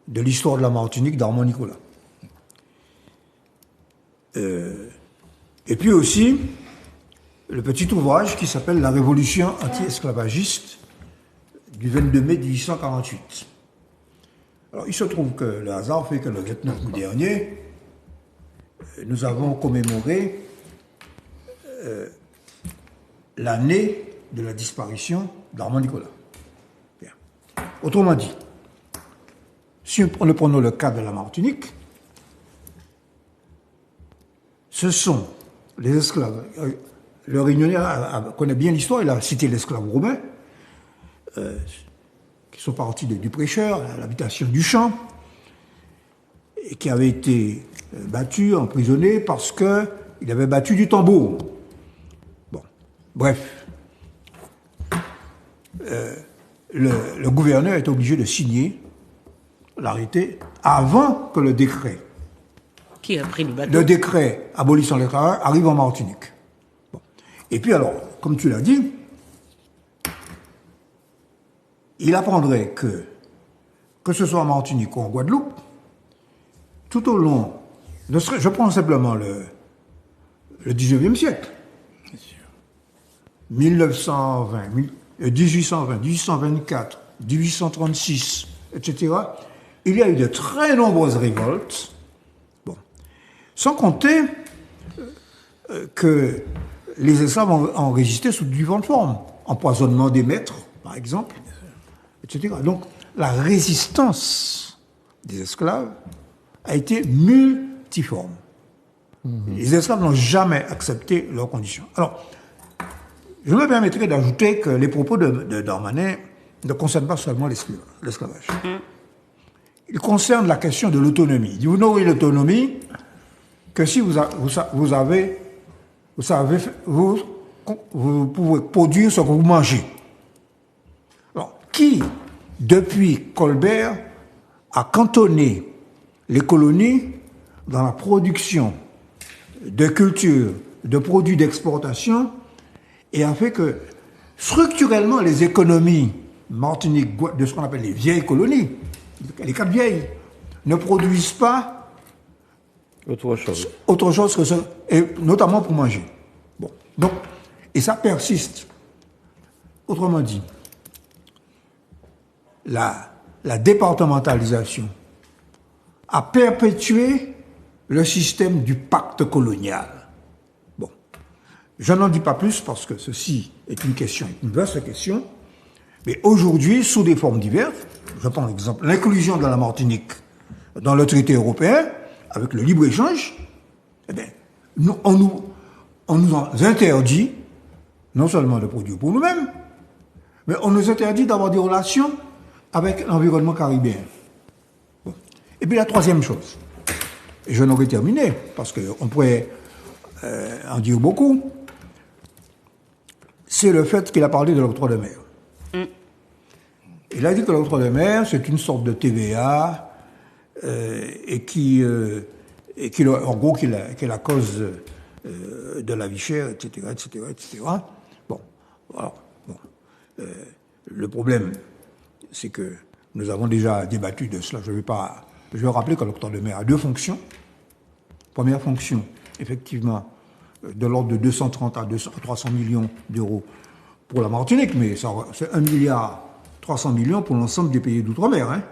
de l'histoire de la Martinique d'Armand Nicolas. Et puis aussi, le petit ouvrage qui s'appelle La Révolution anti-esclavagiste du 22 mai 1848. Alors, il se trouve que le hasard fait que le 29 août dernier, nous avons commémoré l'année de la disparition d'Armand Nicolas. Bien. Autrement dit, si nous prenons le cas de la Martinique, ce sont les esclaves. Le Réunionnais connaît bien l'histoire, il a cité l'esclave roumain, qui sont partis du prêcheur à l'habitation du champ, et qui avaient été battus, emprisonnés, parce qu'il avait battu du tambour. Bon, bref. Le gouverneur est obligé de signer l'arrêté avant que le décret. Qui a pris le bateau? Le décret abolissant l'esclavage arrive en Martinique. Bon. Et puis alors, comme tu l'as dit, il apprendrait que ce soit en Martinique ou en Guadeloupe, tout au long, je prends simplement le 19e siècle, 1920, 1820, 1824, 1836, etc., il y a eu de très nombreuses révoltes, bon, sans compter que les esclaves ont résisté sous différentes formes, empoisonnement des maîtres, par exemple, etc. Donc, la résistance des esclaves a été multiforme. Les esclaves n'ont jamais accepté leurs conditions. Alors, je me permettrai d'ajouter que les propos de Darmanin ne concernent pas seulement l'esclavage. Ils concernent la question de l'autonomie. Vous n'aurez l'autonomie que si vous pouvez produire ce que vous mangez. Alors, qui, depuis Colbert, a cantonné les colonies dans la production de cultures, de produits d'exportation, et a fait que structurellement les économies Martinique, de ce qu'on appelle les vieilles colonies, les 4 vieilles, ne produisent pas Autre chose. autre chose que ça, et notamment pour manger. Bon. Donc, et ça persiste. Autrement dit, la départementalisation a perpétué le système du pacte colonial. Bon. Je n'en dis pas plus parce que ceci est une vaste question. Mais aujourd'hui, sous des formes diverses, je prends l'exemple, l'inclusion de la Martinique dans le traité européen, avec le libre-échange, eh bien, on nous interdit non seulement de produire pour nous-mêmes, mais on nous interdit d'avoir des relations avec l'environnement caribéen. Bon. Et puis la troisième chose, et je n'aurais terminé, parce qu'on pourrait en dire beaucoup, c'est le fait qu'il a parlé de l'octroi de mer. Il a dit que l'octroi de mer, c'est une sorte de TVA et qui en gros, qui est la cause de la vie chère, etc., etc., etc. Bon, alors, bon, le problème, c'est que nous avons déjà débattu de cela. Je vais rappeler que l'octroi de mer a 2 fonctions. Première fonction, effectivement, de l'ordre de 230 à 300 millions d'euros pour la Martinique, mais c'est 1,3 milliard pour l'ensemble des pays d'outre-mer. Hein.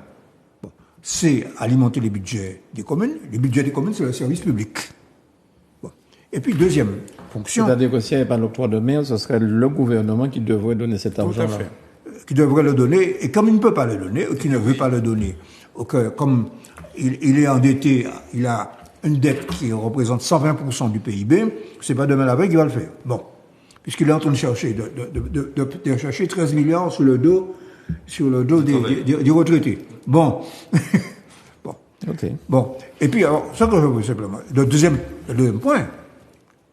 Bon. C'est alimenter les budgets des communes. Les budgets des communes, c'est le service public. Bon. Et puis, deuxième fonction... C'est-à-dire que s'il n'y avait pas l'octroi de mer, ce serait le gouvernement qui devrait donner cet argent-là. Qui devrait le donner, et comme il ne peut pas le donner, ou qui ne veut pas le donner, comme il est endetté, il a une dette qui représente 120% du PIB, c'est pas demain la veille qu'il va le faire. Bon. Puisqu'il est en train de chercher, de chercher 13 milliards sur le dos des retraités. Bon. Bon. Okay. Bon. Et puis, alors, ça que je veux simplement. Le deuxième point,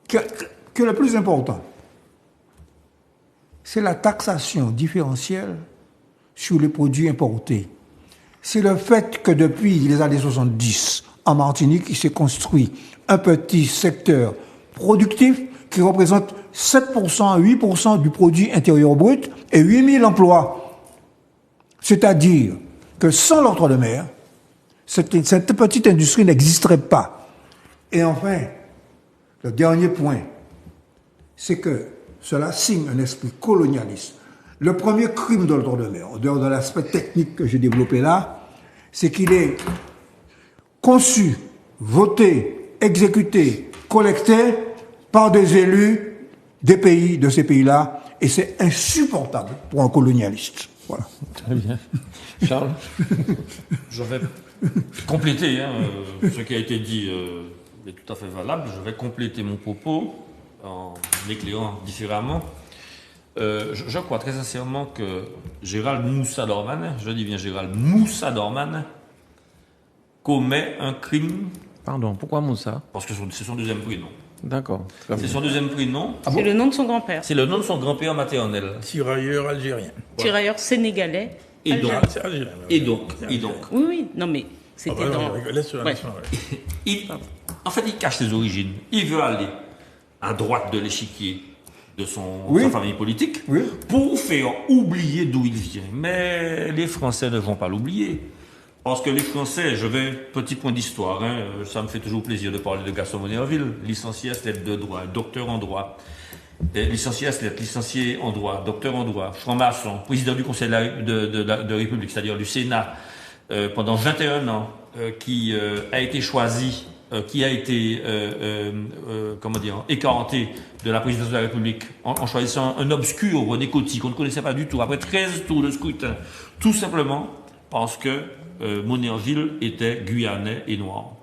qui est le plus important, c'est la taxation différentielle sur les produits importés. C'est le fait que depuis les années 70, en Martinique, il s'est construit un petit secteur productif qui représente 7% à 8% du produit intérieur brut et 8000 emplois. C'est-à-dire que sans l'octroi de mer, cette petite industrie n'existerait pas. Et enfin, le dernier point, c'est que cela signe un esprit colonialiste. Le premier crime de l'octroi de mer, en dehors de l'aspect technique que j'ai développé là, c'est qu'il est conçu, voté, exécuté, collecté par des élus de ces pays-là, et c'est insupportable pour un colonialiste. Voilà. Très bien. Charles? Je vais compléter, ce qui a été dit est tout à fait valable. Je vais compléter mon propos en l'éclairant différemment. Je crois très sincèrement que Gérald Moussa Dorman, je dis bien Gérald Moussa Dorman, commet un crime. Pardon, pourquoi Moussa? Parce que c'est son deuxième prénom. D'accord. C'est son deuxième prénom. C'est le nom de son grand-père. C'est le nom de son grand-père maternel. Tirailleur algérien. Tirailleur sénégalais. Et donc, C'est algérien. et donc. Oui, oui, non mais c'était dans... Ouais. En fait, il cache ses origines. Il veut aller à droite de l'échiquier de sa famille politique pour faire oublier d'où il vient. Mais les Français ne vont pas l'oublier. Parce que les Français, petit point d'histoire, ça me fait toujours plaisir de parler de Gaston Monnerville, licencié à lettres de droit, docteur en droit, licencié à lettres, licencié en droit, docteur en droit, franc-maçon, président du Conseil de République, c'est-à-dire du Sénat, pendant 21 ans, qui a été choisi, qui a été écarté de la présidence de la République en choisissant un obscur René Coty qu'on ne connaissait pas du tout, après 13 tours de scrutin, tout simplement parce que Monnerville était guyanais et noir.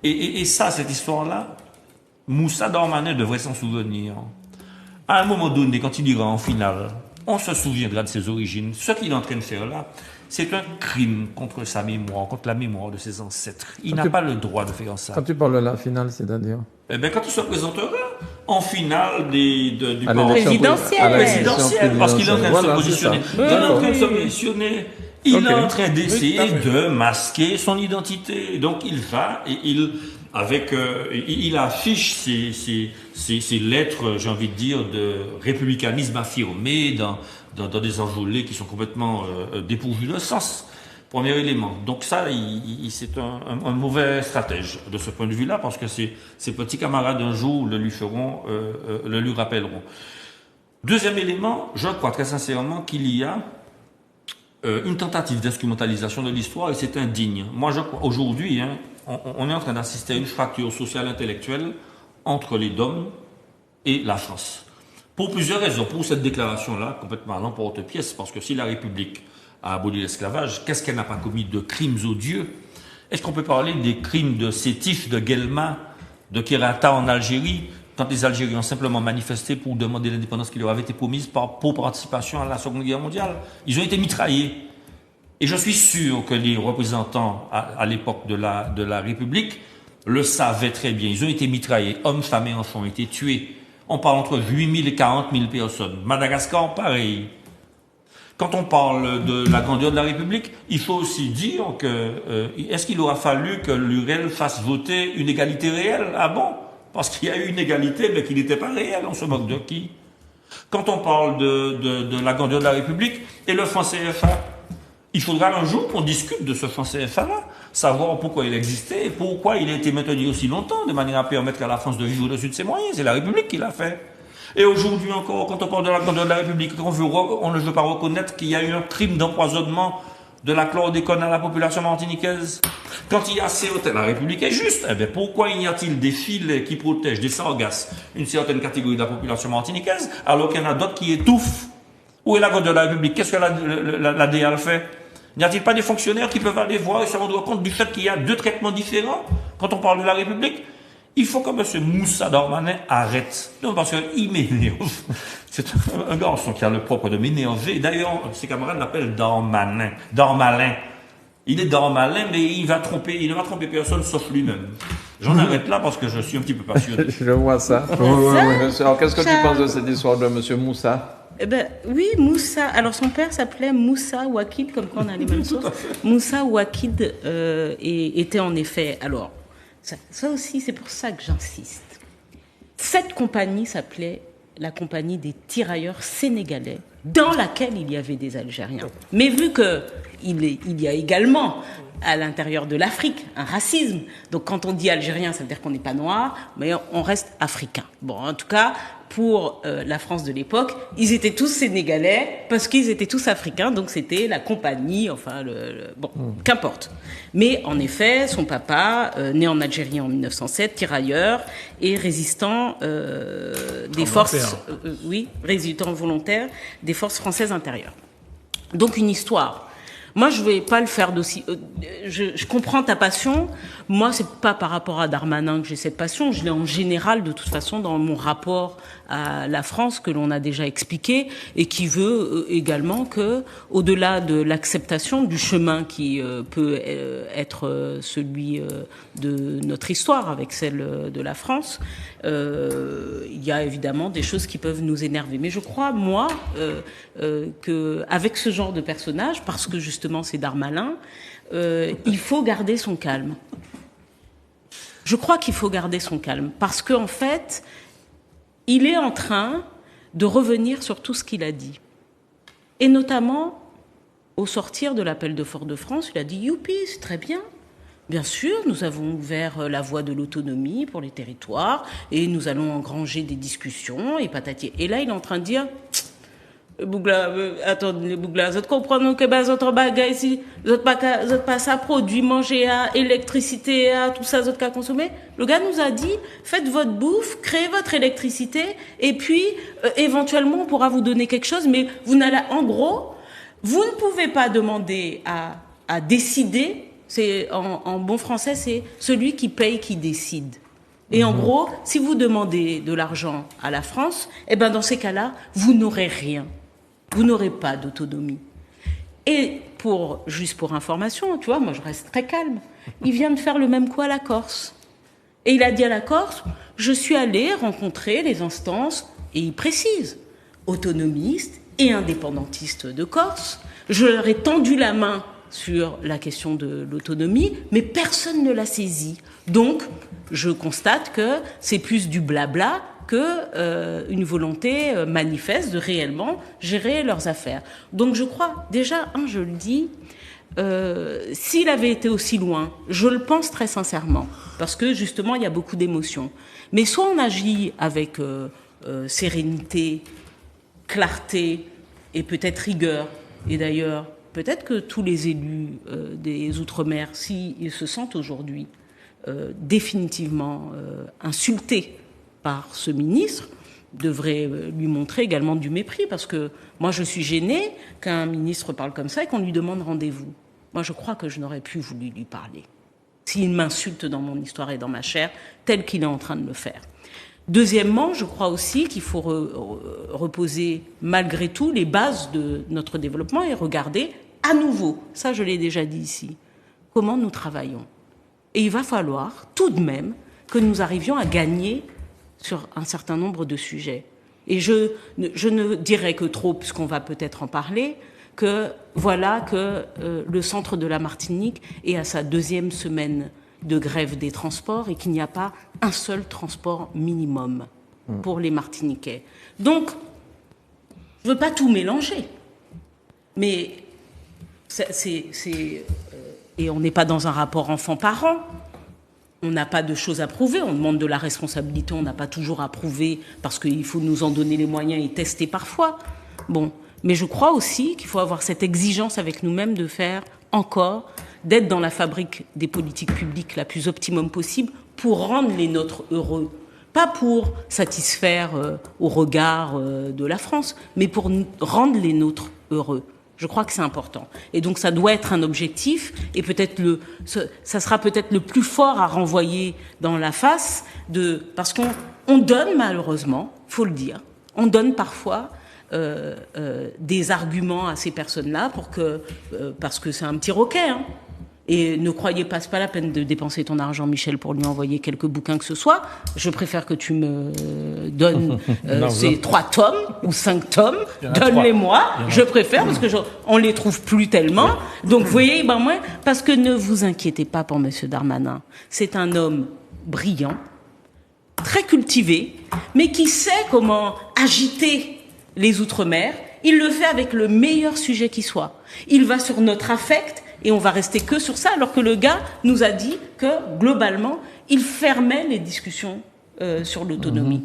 Et ça, cette histoire-là, Moussa Dormanet devrait s'en souvenir. À un moment donné, quand il ira en finale, on se souviendra de ses origines. Ce qu'il est en train de faire là, c'est un crime contre sa mémoire, contre la mémoire de ses ancêtres. Il n'a pas le droit de faire ça. Quand tu parles de la finale, c'est-à-dire? Eh bien, quand il se présentera en finale du présidentiel. parce qu'il est en train de se positionner. Il est en train de se positionner Il est en train d'essayer de masquer son identité. Donc il va et il affiche ses lettres, j'ai envie de dire, de républicanisme affirmé dans des enjolées qui sont complètement dépourvues de sens. Premier élément. Donc ça, c'est un mauvais stratège de ce point de vue-là, parce que ses petits camarades un jour le lui rappelleront. Deuxième élément, je crois très sincèrement qu'il y a une tentative d'instrumentalisation de l'histoire, et c'est indigne. Moi, je crois aujourd'hui, on est en train d'assister à une fracture sociale intellectuelle entre les DOM et la France. Pour plusieurs raisons. Pour cette déclaration-là, complètement à l'emporte-pièce, parce que si la République a aboli l'esclavage, qu'est-ce qu'elle n'a pas commis de crimes odieux? Est-ce qu'on peut parler des crimes de Sétif, de Guelma, de Kerata en Algérie, quand les Algériens ont simplement manifesté pour demander l'indépendance qui leur avait été promise pour participation à la Seconde Guerre mondiale? Ils ont été mitraillés. Et je suis sûr que les représentants à l'époque de la République le savaient très bien. Ils ont été mitraillés. Hommes, femmes et enfants ont été tués. On parle entre 8 000 et 40 000 personnes. Madagascar, pareil. Quand on parle de la grandeur de la République, il faut aussi dire que est-ce qu'il aura fallu que l'URL fasse voter une égalité réelle? Ah bon? Parce qu'il y a eu une égalité, mais qui n'était pas réelle. On se moque de qui? Quand on parle de la grandeur de la République et le franc CFA, il faudra un jour qu'on discute de ce franc CFA-là, savoir pourquoi il existait et pourquoi il a été maintenu aussi longtemps, de manière à permettre à la France de vivre au-dessus de ses moyens. C'est la République qui l'a fait. Et aujourd'hui encore, quand on parle de la grandeur de la République, on ne veut pas reconnaître qu'il y a eu un crime d'empoisonnement de la chlordécone à la population martiniquaise. Quand il y a la République est juste, eh bien pourquoi y a-t-il des filets qui protègent des sargasses une certaine catégorie de la population martiniquaise, alors qu'il y en a d'autres qui étouffent? Où est la grandeur de la République? Qu'est-ce que la DEA fait? N'y a-t-il pas des fonctionnaires qui peuvent aller voir et se rendre compte du fait qu'il y a deux traitements différents quand on parle de la République? Il faut que M. Moussa Darmanin arrête. Non, parce qu'il m'énerve. C'est un garçon qui a le propre de m'énerver. D'ailleurs, ses camarades l'appellent Darmanin. Darmalin. Il est Darmalin, mais il ne va tromper personne sauf lui-même. J'en arrête là parce que je suis un petit peu passionné. Je vois ça. Alors, qu'est-ce que tu penses de cette histoire de M. Moussa? Oui, Moussa. Alors, son père s'appelait Moussa Ouakid, comme quand on a les mêmes sources. Moussa Ouakid était en effet... Alors, ça aussi, c'est pour ça que j'insiste. Cette compagnie s'appelait la compagnie des tirailleurs sénégalais, dans laquelle il y avait des Algériens. Mais vu qu'il y a également, à l'intérieur de l'Afrique, un racisme, donc quand on dit Algérien, ça veut dire qu'on n'est pas noir, mais on reste africain. Bon, en tout cas, pour la France de l'époque, ils étaient tous sénégalais parce qu'ils étaient tous africains, donc c'était la compagnie, enfin, qu'importe. Mais en effet, son papa, né en Algérie en 1907, tirailleur et résistant des forces, résistant volontaire des forces françaises intérieures. Donc une histoire. Moi, je vais pas le faire d'aussi. Je comprends ta passion. Moi, c'est pas par rapport à Darmanin que j'ai cette passion. Je l'ai en général, de toute façon, dans mon rapport à la France que l'on a déjà expliqué et qui veut également que, au-delà de l'acceptation du chemin qui peut être celui de notre histoire avec celle de la France, il y a évidemment des choses qui peuvent nous énerver. Mais je crois, moi, que avec ce genre de personnage, parce que justement c'est Darmanin, il faut garder son calme. Je crois qu'il faut garder son calme parce qu'en fait, il est en train de revenir sur tout ce qu'il a dit. Et notamment, au sortir de l'appel de Fort-de-France, il a dit « Youpi, c'est très bien. Bien sûr, nous avons ouvert la voie de l'autonomie pour les territoires et nous allons engranger des discussions et patati. » Et là, il est en train de dire « Bougla, attendez, Bougla, vous comprenez que les autres bagages ici, vous n'êtes pas ça, produit, manger, à électricité, à tout ça, vous n'êtes qu'à consommer. » Le gars nous a dit, faites votre bouffe, créez votre électricité, et puis, éventuellement, on pourra vous donner quelque chose, mais vous n'allez, en gros, vous ne pouvez pas demander à décider, c'est, en bon français, c'est celui qui paye qui décide. Et en gros, si vous demandez de l'argent à la France, eh ben, dans ces cas-là, vous n'aurez rien. Vous n'aurez pas d'autonomie. Et juste pour information, tu vois, moi je reste très calme. Il vient de faire le même coup à la Corse. Et il a dit à la Corse, je suis allé rencontrer les instances, et il précise, autonomistes et indépendantistes de Corse. Je leur ai tendu la main sur la question de l'autonomie, mais personne ne l'a saisi. Donc, je constate que c'est plus du blabla que une volonté manifeste de réellement gérer leurs affaires. Donc, je crois, déjà, je le dis, s'il avait été aussi loin, je le pense très sincèrement, parce que justement, il y a beaucoup d'émotions. Mais soit on agit avec sérénité, clarté et peut-être rigueur, et d'ailleurs, peut-être que tous les élus des Outre-mer, s'ils se sentent aujourd'hui définitivement insultés par ce ministre, devraient lui montrer également du mépris, parce que moi je suis gênée qu'un ministre parle comme ça et qu'on lui demande rendez-vous. Moi je crois que je n'aurais plus voulu lui parler s'il m'insulte dans mon histoire et dans ma chair tel qu'il est en train de le faire. Deuxièmement, je crois aussi qu'il faut reposer malgré tout les bases de notre développement et regarder à nouveau, ça je l'ai déjà dit ici, comment nous travaillons. Et il va falloir tout de même que nous arrivions à gagner sur un certain nombre de sujets. Et je ne dirais que trop, puisqu'on va peut-être en parler, que voilà que le centre de la Martinique est à sa 2e semaine de grève des transports et qu'il n'y a pas un seul transport minimum pour les Martiniquais. Donc, je ne veux pas tout mélanger, mais et on n'est pas dans un rapport enfant-parent. On n'a pas de choses à prouver, on demande de la responsabilité, on n'a pas toujours à prouver parce qu'il faut nous en donner les moyens et tester parfois. Bon, mais je crois aussi qu'il faut avoir cette exigence avec nous-mêmes de faire encore, d'être dans la fabrique des politiques publiques la plus optimum possible pour rendre les nôtres heureux. Pas pour satisfaire au regard de la France, mais pour rendre les nôtres heureux. Je crois que c'est important. Et donc ça doit être un objectif et peut-être ça sera peut-être le plus fort à renvoyer dans la face parce qu'on donne malheureusement, faut le dire, on donne parfois des arguments à ces personnes-là parce que c'est un petit roquet, hein. Et ne croyez pas, c'est pas la peine de dépenser ton argent, Michel, pour lui envoyer quelques bouquins que ce soit. Je préfère que tu me donnes ces 3 tomes ou 5 tomes. Donne-les-moi. Je préfère parce que on les trouve plus tellement. Donc, vous voyez, parce que ne vous inquiétez pas pour Monsieur Darmanin. C'est un homme brillant, très cultivé, mais qui sait comment agiter les Outre-mer. Il le fait avec le meilleur sujet qui soit. Il va sur notre affect. Et on va rester que sur ça, alors que le gars nous a dit que, globalement, il fermait les discussions sur l'autonomie.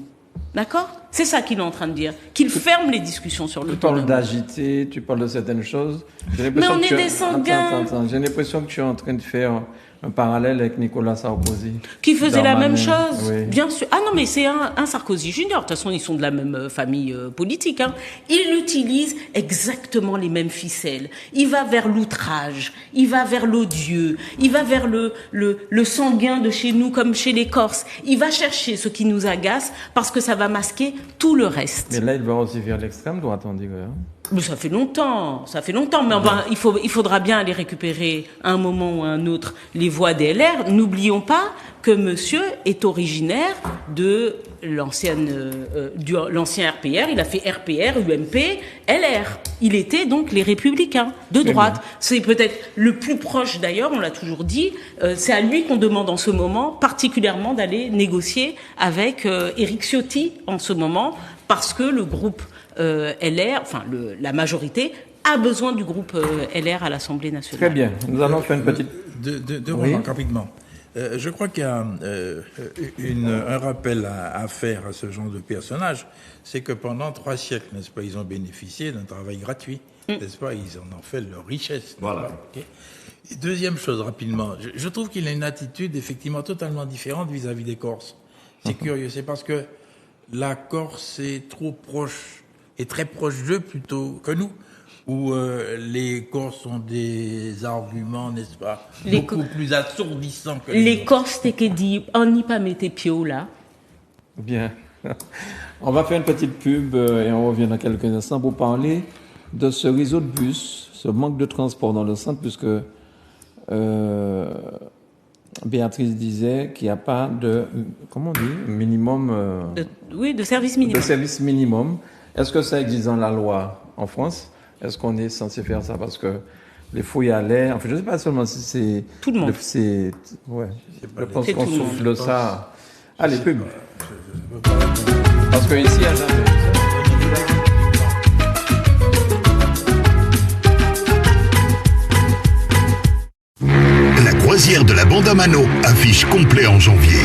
D'accord ? C'est ça qu'il est en train de dire, qu'il ferme les discussions sur l'autonomie. Tu parles d'agiter, tu parles de certaines choses. Mais on est des sanguins. Attends. J'ai l'impression que tu es en train de faire un parallèle avec Nicolas Sarkozy. Qui faisait la même chose, oui. Bien sûr. Ah non, mais c'est un Sarkozy junior. De toute façon, ils sont de la même famille politique. Hein. Il utilise exactement les mêmes ficelles. Il va vers l'outrage, il va vers l'odieux, il va vers le sanguin de chez nous comme chez les Corses. Il va chercher ce qui nous agace parce que ça va masquer tout le reste. Mais là, il va aussi vers l'extrême droite, on dirait. Mais ça fait longtemps. Mais il faudra bien aller récupérer à un moment ou à un autre les voix des LR. N'oublions pas que monsieur est originaire de l'ancien RPR. Il a fait RPR, UMP, LR. Il était donc les Républicains de droite. C'est peut-être le plus proche d'ailleurs, on l'a toujours dit. C'est à lui qu'on demande en ce moment, particulièrement d'aller négocier avec Éric Ciotti en ce moment, parce que le groupe LR, la majorité, a besoin du groupe LR à l'Assemblée nationale. Très bien. Nous allons faire une petite... Deux remarques rapidement. Je crois qu'il y a un rappel à faire à ce genre de personnage, c'est que pendant 3 siècles, n'est-ce pas, ils ont bénéficié d'un travail gratuit, n'est-ce pas, ils en ont fait leur richesse. Voilà. Okay. Et deuxième chose, rapidement, je trouve qu'il a une attitude effectivement totalement différente vis-à-vis des Corses. C'est curieux, c'est parce que la Corse est trop proche, est très proche d'eux plutôt que nous, où les Corses ont des arguments, n'est-ce pas, beaucoup plus assourdissants que les Corses. T'es que dit, on n'y pas mettre pieds là. Bien. On va faire une petite pub et on revient dans quelques instants pour parler de ce réseau de bus, ce manque de transport dans le centre, puisque Béatrice disait qu'il n'y a pas de, comment on dit, minimum... de service minimum. De service minimum. Est-ce que ça existe dans la loi en France, est-ce qu'on est censé faire ça? Parce que les fouilles à l'air, enfin, je ne sais pas seulement si c'est... Tout le monde. Ouais. Je pense C'est qu'on tout le monde. souffle ça. Allez, pub. Parce que ici, il y a jamais... La croisière de la bande à Mano affiche complet en janvier.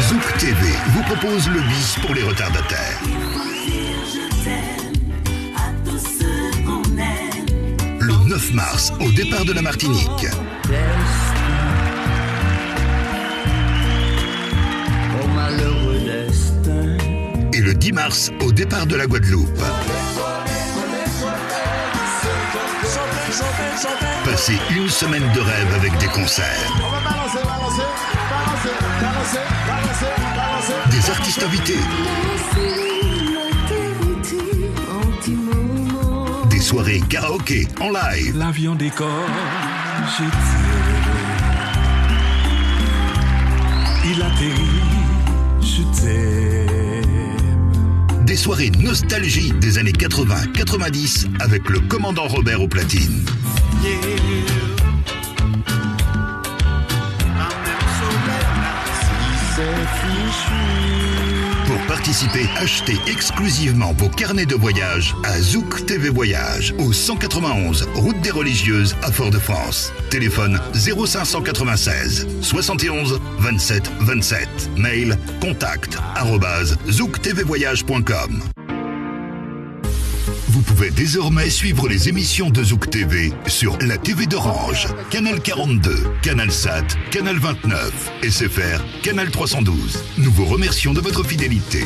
Zouk TV vous propose le bis pour les retardataires. Le 9 mars, au départ de la Martinique. Et le 10 mars, au départ de la Guadeloupe. Passez une semaine de rêve avec des concerts. Des artistes invités. Des soirées karaoké en live. L'avion décolle, je tire. Il atterrit, je t'aime. Des soirées nostalgie des années 80-90 avec le commandant Robert aux platines. Pour participer, achetez exclusivement vos carnets de voyage à Zouk TV Voyage, au 191 route des Religieuses à Fort-de-France. Téléphone 0596 71 27 27. Mail contact@zouktvvoyage.com. Vous pouvez désormais suivre les émissions de Zouk TV sur la TV d'Orange, Canal 42, Canal Sat, Canal 29, SFR, Canal 312. Nous vous remercions de votre fidélité.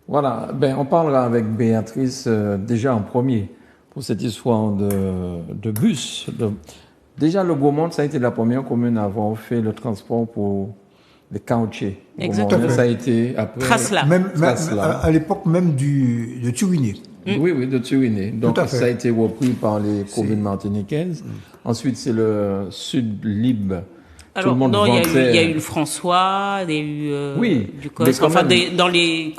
Voilà, on parlera avec Béatrice déjà en premier pour cette histoire de bus. Déjà, le Gaumont, ça a été la première commune à avoir fait le transport pour les caoutchoucs. Exactement. Ça a été après... Trasla. À l'époque même de Turiné. Oui, de Turiné. Donc, Tout à fait. ça a été repris par les communes martiniquaises. Ensuite, c'est le Sud Libre. Alors, non, il y a eu le François, il y a eu du COS. Enfin, dans les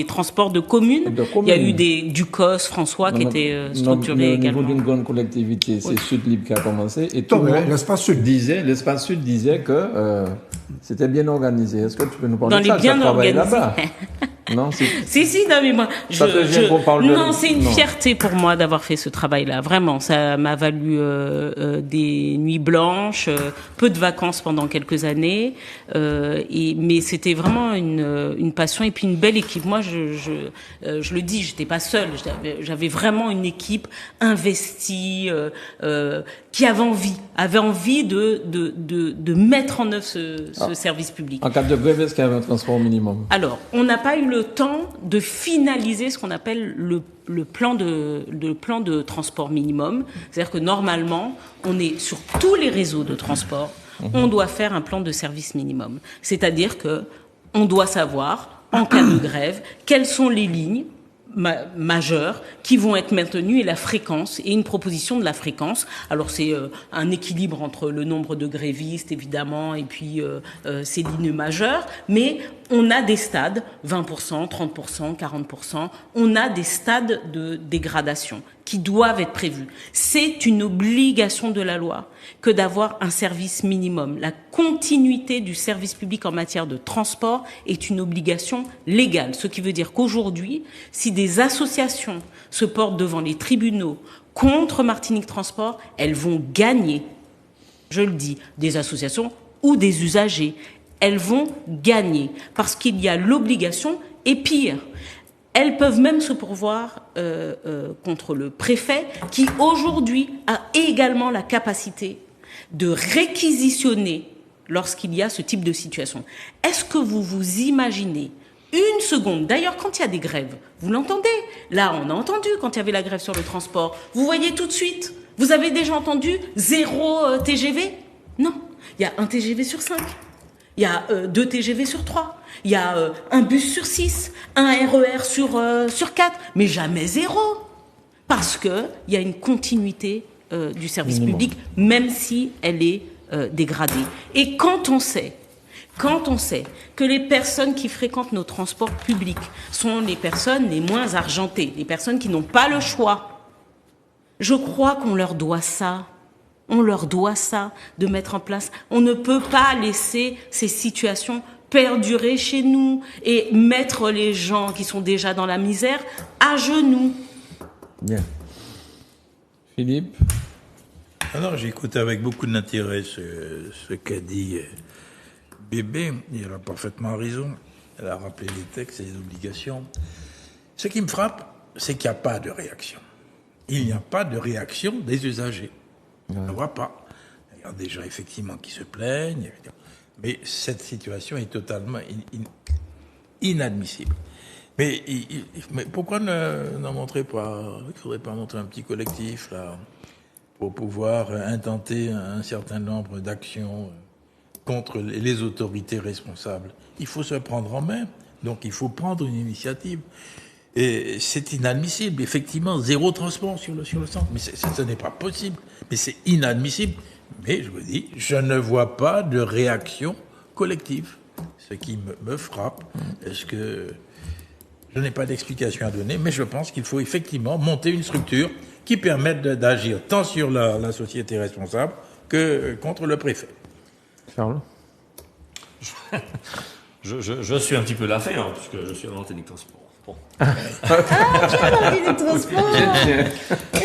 transports de communes, il y a eu du COS, François, qui était structuré également. Au niveau d'une grande collectivité, c'est Sud Libre qui a commencé. Et l'espace Sud disait que c'était bien organisé. Est-ce que tu peux nous parler de ça? Bien organisé. Là-bas. Non, si, non, mais moi, c'est une fierté pour moi d'avoir fait ce travail-là. Vraiment, ça m'a valu des nuits blanches, peu de vacances pendant quelques années, mais c'était vraiment une passion et puis une belle équipe. Moi, je le dis, j'étais pas seule. J'avais vraiment une équipe investie, qui avait envie de mettre en œuvre ce service public. En cas de grève, est-ce qu'il y avait un transport minimum? Alors, on n'a pas eu le temps de finaliser ce qu'on appelle le plan de transport minimum. C'est-à-dire que normalement, on est sur tous les réseaux de transport, on doit faire un plan de service minimum. C'est-à-dire que on doit savoir, en cas de grève, quelles sont les lignes majeures qui vont être maintenues et la fréquence et une proposition de la fréquence. Alors c'est un équilibre entre le nombre de grévistes évidemment et puis ces lignes majeures, mais on a des stades 20%, 30%, 40%, on a des stades de dégradation qui doivent être prévus. C'est une obligation de la loi que d'avoir un service minimum. La continuité du service public en matière de transport est une obligation légale. Ce qui veut dire qu'aujourd'hui, si des associations se portent devant les tribunaux contre Martinique Transport, elles vont gagner. Je le dis, des associations ou des usagers. Elles vont gagner parce qu'il y a l'obligation et pire. Elles peuvent même se pourvoir contre le préfet qui aujourd'hui a également la capacité de réquisitionner lorsqu'il y a ce type de situation. Est-ce que vous vous imaginez une seconde, d'ailleurs quand il y a des grèves, vous l'entendez, là on a entendu quand il y avait la grève sur le transport, vous voyez tout de suite, vous avez déjà entendu 0 TGV? Non, il y a 1 TGV sur 5. Il y a 2 TGV sur 3. Il y a un bus sur 6. Un RER sur 4. Mais jamais 0. parce qu'il y a une continuité du service public, même si elle est dégradée. Et quand on sait que les personnes qui fréquentent nos transports publics sont les personnes les moins argentées, les personnes qui n'ont pas le choix, je crois qu'on leur doit ça. On leur doit ça, de mettre en place. On ne peut pas laisser ces situations perdurer chez nous et mettre les gens qui sont déjà dans la misère à genoux. Bien. Philippe? Alors, j'écoute avec beaucoup d'intérêt ce qu'a dit Bébé. Elle a parfaitement raison. Elle a rappelé les textes et les obligations. Ce qui me frappe, c'est qu'il n'y a pas de réaction. Il n'y a pas de réaction des usagers. On ne voit pas. Il y a des gens, effectivement, qui se plaignent. Mais cette situation est totalement inadmissible. Mais pourquoi n'en montrer pas? Il ne faudrait pas montrer un petit collectif, là, pour pouvoir intenter un certain nombre d'actions contre les autorités responsables. Il faut se prendre en main. Donc, il faut prendre une initiative. Et c'est inadmissible. Effectivement, zéro transport sur le centre. Mais ce n'est pas possible. Mais c'est inadmissible. Mais je vous dis, je ne vois pas de réaction collective. Ce qui me frappe. Est-ce que je n'ai pas d'explication à donner, mais je pense qu'il faut effectivement monter une structure qui permette d'agir tant sur la société responsable que contre le préfet. Charles? Je suis un petit peu l'affaire, puisque je suis à l'antenne transport. Bon. Tu es dans le transport.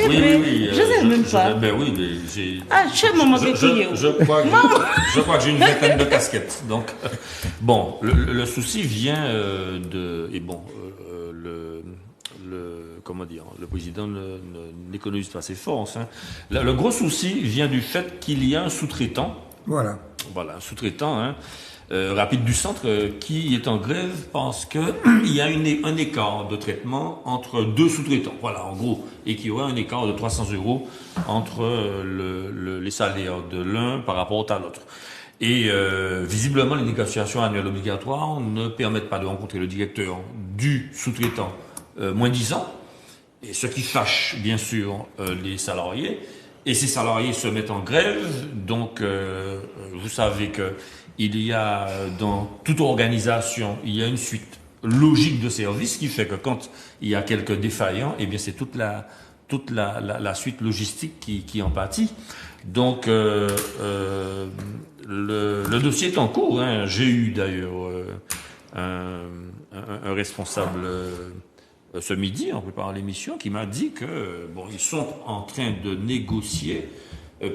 Oui. Je sais même pas. Ben oui, mais j'ai. Ah, je sais, maman, je crois que j'ai une vingtaine de casquettes. Donc, bon, le souci vient comment dire, le président n'économise pas ses forces. Hein. Le gros souci vient du fait qu'il y a un sous-traitant. Voilà, un sous-traitant. Hein. Rapide du Centre qui est en grève parce que il y a un écart de traitement entre deux sous-traitants. Voilà, en gros, et qu'il y aurait un écart de 300 € entre les salaires de l'un par rapport à l'autre. Et visiblement, les négociations annuelles obligatoires ne permettent pas de rencontrer le directeur du sous-traitant moins 10 ans, et ce qui fâche bien sûr les salariés. Et ces salariés se mettent en grève, donc vous savez que il y a dans toute organisation, il y a une suite logique de service qui fait que quand il y a quelques défaillants, eh bien c'est toute la suite logistique qui en pâtit. Donc le dossier est en cours. Hein. J'ai eu d'ailleurs un responsable ce midi en préparant l'émission qui m'a dit que bon, ils sont en train de négocier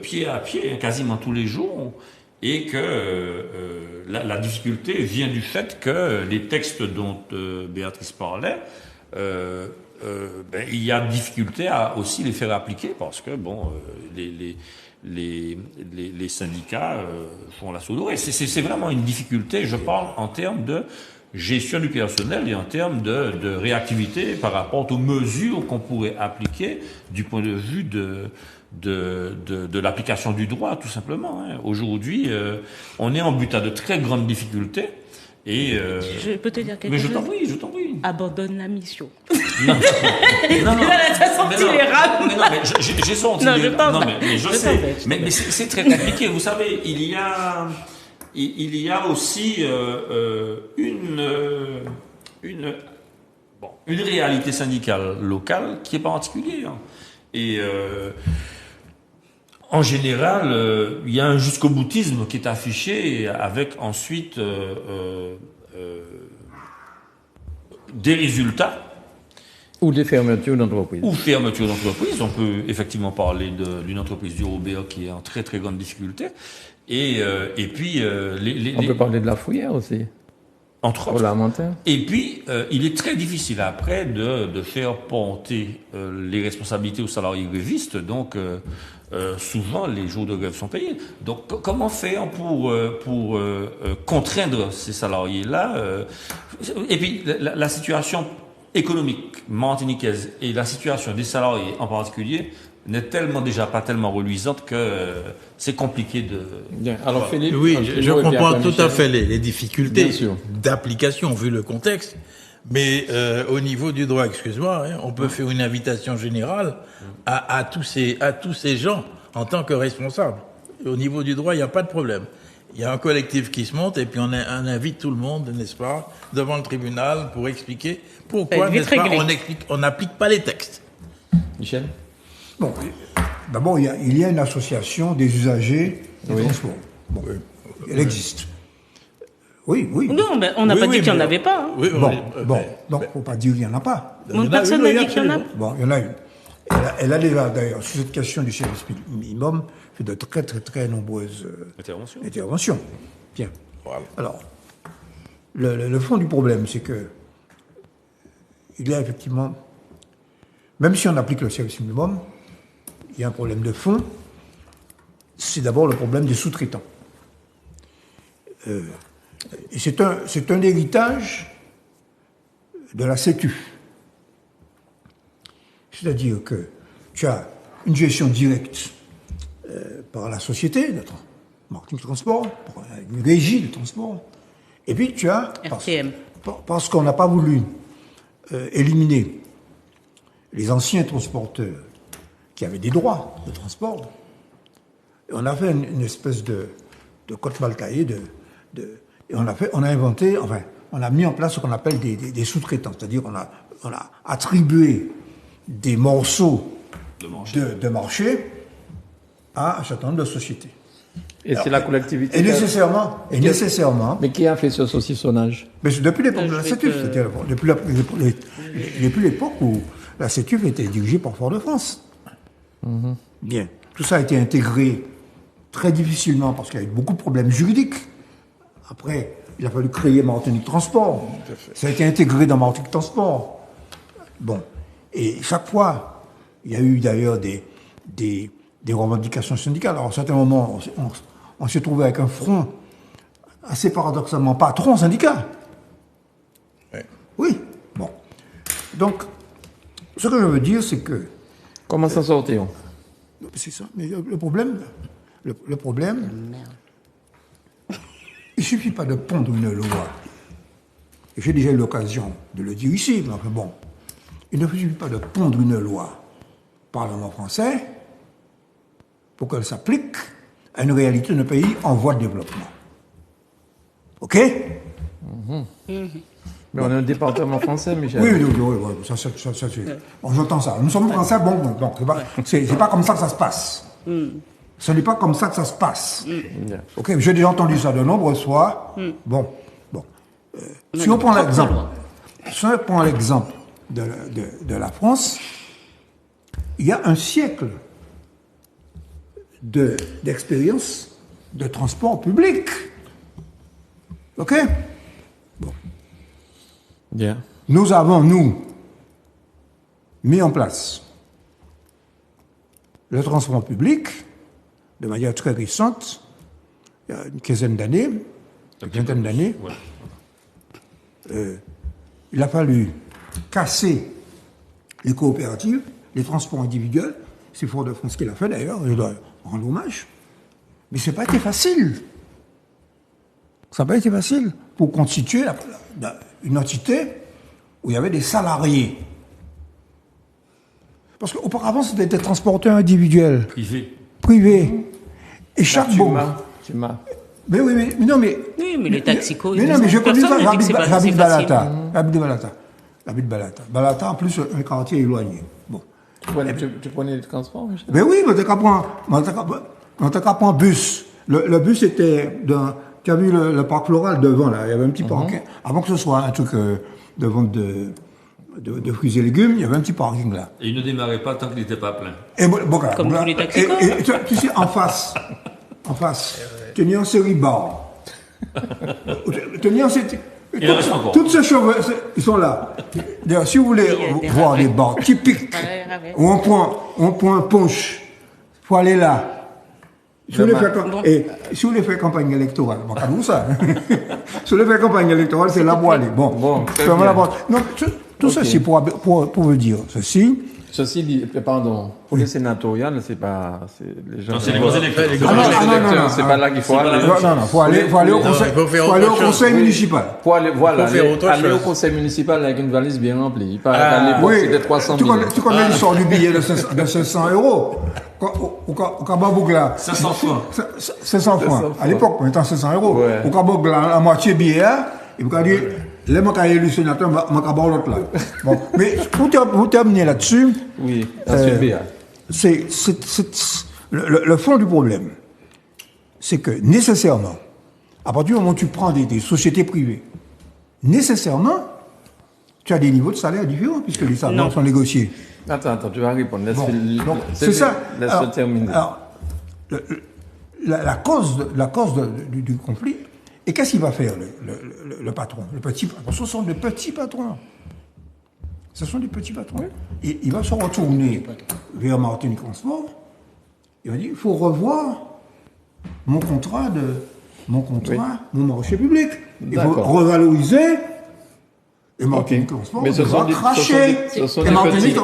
pied à pied, hein, quasiment tous les jours. Et que la difficulté vient du fait que les textes dont Béatrice parlait, il y a difficulté à aussi les faire appliquer parce que bon, les syndicats font la sourde oreille. C'est vraiment une difficulté. Je parle en termes de gestion du personnel et en termes de réactivité par rapport aux mesures qu'on pourrait appliquer du point de vue de l'application du droit, tout simplement. Hein. Aujourd'hui, on est en but à de très grandes difficultés. Et je peux te dire quelque chose. Mais je t'en prie. Abandonne la mission. Non. T'as senti les rames. Mais non, mais j'ai senti les rames. Non, mais je sais. Mais c'est très compliqué. Vous savez, il y a aussi une réalité syndicale locale qui est particulière. Et en général, il y a un jusqu'au-boutisme qui est affiché avec ensuite des résultats. Ou des fermetures d'entreprises. Ou fermetures d'entreprises. On peut effectivement parler d'une entreprise du Robert qui est en très très grande difficulté. Et puis on peut parler de la Fouillère aussi. Entre autres. Parlementaire. Et puis, il est très difficile après de faire porter les responsabilités aux salariés grévistes. Donc, souvent, les jours de grève sont payés. Donc, comment faire pour contraindre ces salariés-là Et puis, la situation économique martiniquaise et la situation des salariés en particulier n'est déjà pas tellement reluisante que c'est compliqué de... Bien. Alors Philippe... Oui, je comprends tout à fait les difficultés d'application vu le contexte, Mais au niveau du droit, excuse-moi, hein, on peut faire une invitation générale à tous ces gens en tant que responsables. Au niveau du droit, il n'y a pas de problème. Il y a un collectif qui se monte et puis on invite tout le monde, n'est-ce pas, devant le tribunal pour expliquer pourquoi, n'est-ce pas, on n'applique pas les textes. Michel? Bon, d'abord, il y a une association des usagers des transports. Bon, elle existe. Oui. Non, mais on n'a pas dit qu'il n'y en avait pas. Hein. Oui, donc, faut pas dire qu'il n'y en a pas. Personne n'a dit qu'il y en a. Bon, il y en a une. Elle a déjà, d'ailleurs, sur cette question du service minimum, fait de très, très, très nombreuses interventions. Bien. Voilà. Alors, le fond du problème, c'est que il y a effectivement, même si on applique le service minimum, il y a un problème de fond. C'est d'abord le problème des sous-traitants. Et c'est un héritage de la Sécu. C'est-à-dire que tu as une gestion directe par la société, de marketing transport, par une régie de transport, et puis tu as, parce qu'on n'a pas voulu éliminer les anciens transporteurs qui avaient des droits de transport, on a fait une espèce de code mal taillé, et on a inventé, enfin, on a mis en place ce qu'on appelle des sous-traitants, c'est-à-dire on a attribué des morceaux de marché à un certain nombre de sociétés. Et c'est la collectivité. Et nécessairement. Mais qui a fait ce saucissonnage? Mais c'est depuis l'époque de la Sécu. C'était depuis l'époque où la Sécu était dirigée par Fort-de-France. Bien. Tout ça a été intégré très difficilement parce qu'il y a eu beaucoup de problèmes juridiques. Après, il a fallu créer Martinique Transport. Ça a été intégré dans Martinique Transport. Bon. Et chaque fois, il y a eu d'ailleurs des revendications syndicales. Alors, à un certain moment, on s'est trouvé avec un front assez paradoxalement patron syndical. Oui. Bon. Donc, ce que je veux dire, c'est que... Comment s'en sortir? C'est ça. Mais le problème, il ne suffit pas de pondre une loi. Et j'ai déjà eu l'occasion de le dire ici, mais enfin bon, il ne suffit pas de pondre une loi au Parlement français pour qu'elle s'applique à une réalité d'un pays en voie de développement. OK? Mais on est un département français, Michel. Oui, ça bon, j'entends ça. Nous sommes français, donc c'est pas comme ça que ça se passe. Ce n'est pas comme ça que ça se passe. OK, j'ai déjà entendu ça de nombreuses fois. Bon. Si on prend l'exemple de la France, il y a un siècle d'expérience de transport public. OK? Bon. Bien. Nous avons, mis en place le transport public de manière très récente, il y a une quinzaine d'années, une vingtaine d'années. Il a fallu casser les coopératives, les transports individuels. C'est Fort-de-France qui l'a fait d'ailleurs, je dois rendre hommage. Mais ce n'a pas été facile. Ça n'a pas été facile pour constituer une entité où il y avait des salariés. Parce qu'auparavant, c'était des transporteurs individuels. Privés. Et chaque Tu m'as. Mais oui, mais non, mais. Oui, mais les taxicos. Mais non, mais je connais ça, j'habite Balata. Balata, en plus, un quartier éloigné. Bon. Tu prenais le transport, Michel? Mais oui, mais t'as qu'à prendre bus. Le bus était dans. Tu as vu le parc floral devant, là. Il y avait un petit parking. Avant que ce soit un truc de vente de fruits et légumes, il y avait un petit parking là. Et il ne démarrait pas tant qu'il n'était pas plein. Comme tous les taxicos. Et tu sais, en face, tenir en série bar. Tenir en série. Il reste encore. Toutes ces choses, ils sont là. D'ailleurs, si vous voulez voir des bars typiques, où on prend un punch, il faut aller là. Si vous voulez faire campagne électorale, bon, comme ça. Si vous voulez faire campagne électorale, c'est là pour aller. Bon, très bien. Non, tout ça, c'est pour vous dire ceci. Ceci dit, pardon, pour les sénatoriales, c'est pas, les gens. Non, c'est les grands électeurs. non, c'est pas là qu'il faut aller. Non, faut aller au conseil, faut aller au conseil municipal. Pour aller, voilà, Faut faire autre aller au chose. conseil municipal avec une valise bien remplie. À l'époque, c'était 300 000. Tu connais l'histoire du billet de 500 €. Au Kababouk là. 500 francs. 500 francs. À l'époque, maintenant 500 €. Ouais. Au Kababouk là, la moitié billet, et vous avez dit, les mots élu sénateur, ma Kababouk l'autre là. Bon. Mais pour terminer là-dessus. Oui, ensuite BA. C'est le fond du problème. C'est que nécessairement, à partir du moment où tu prends des sociétés privées, nécessairement, tu as des niveaux de salaire différents puisque les salaires sont négociés. Attends, tu vas répondre. Donc, c'est ça. Laisse-le terminer. Alors, la cause du conflit, et qu'est-ce qu'il va faire le patron, le petit patron? Ce sont des petits patrons. Ce sont des petits patrons. Et il va se retourner vers Martinique Transport. Il va dire, il faut revoir mon contrat, mon marché public. Il faut revaloriser. Et Martinique Transport devra cracher. Et Martinique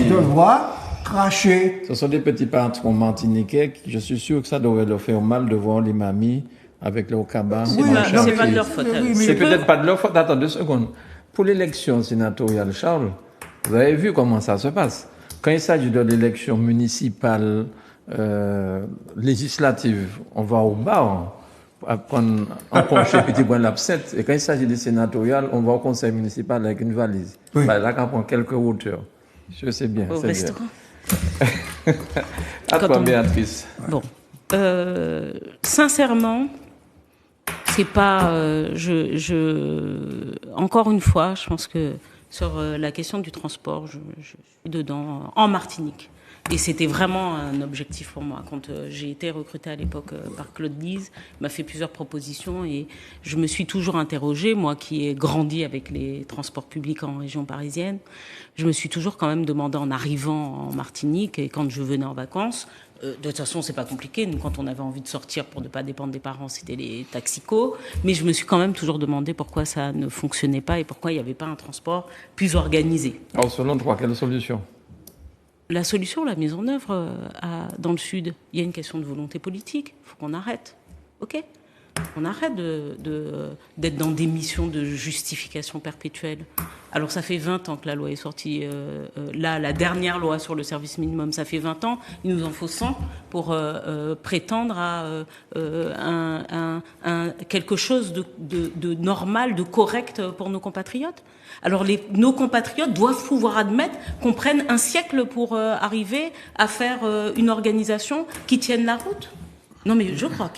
devra cracher. Ce sont des petits patrons martiniquais. Je suis sûr que ça devrait leur faire mal de voir les mamies avec leur cabas. C'est pas de leur faute. C'est peut-être pas de leur faute. Attends 2 secondes. Pour l'élection sénatoriale, Charles, vous avez vu comment ça se passe. Quand il s'agit de l'élection municipale, législative, on va au bar, on penche petit point l'absette. Et quand il s'agit des sénatoriales, on va au conseil municipal avec une valise. Oui. Bah, là, on prend quelques hauteurs. Je sais bien. Au restaurant. À toi, Béatrice. Bon. Sincèrement, c'est pas. Encore une fois, je pense que sur la question du transport, je suis dedans en Martinique. Et c'était vraiment un objectif pour moi. Quand j'ai été recrutée à l'époque par Claude Guise, il m'a fait plusieurs propositions et je me suis toujours interrogée, moi qui ai grandi avec les transports publics en région parisienne, je me suis toujours quand même demandé en arrivant en Martinique et quand je venais en vacances, de toute façon, c'est pas compliqué. Nous, quand on avait envie de sortir pour ne pas dépendre des parents, c'était les taxicos. Mais je me suis quand même toujours demandé pourquoi ça ne fonctionnait pas et pourquoi il n'y avait pas un transport plus organisé. Alors, selon toi, quelle solution ? La solution, la mise en œuvre dans le Sud, il y a une question de volonté politique. Il faut qu'on arrête. OK ? On arrête d'être dans des missions de justification perpétuelle. Alors, ça fait 20 ans que la loi est sortie. Là, la dernière loi sur le service minimum, ça fait 20 ans. Il nous en faut 100 pour prétendre à quelque chose de normal, de correct pour nos compatriotes. Alors, nos compatriotes doivent pouvoir admettre qu'on prenne un siècle pour arriver à faire une organisation qui tienne la route. Non, mais je crois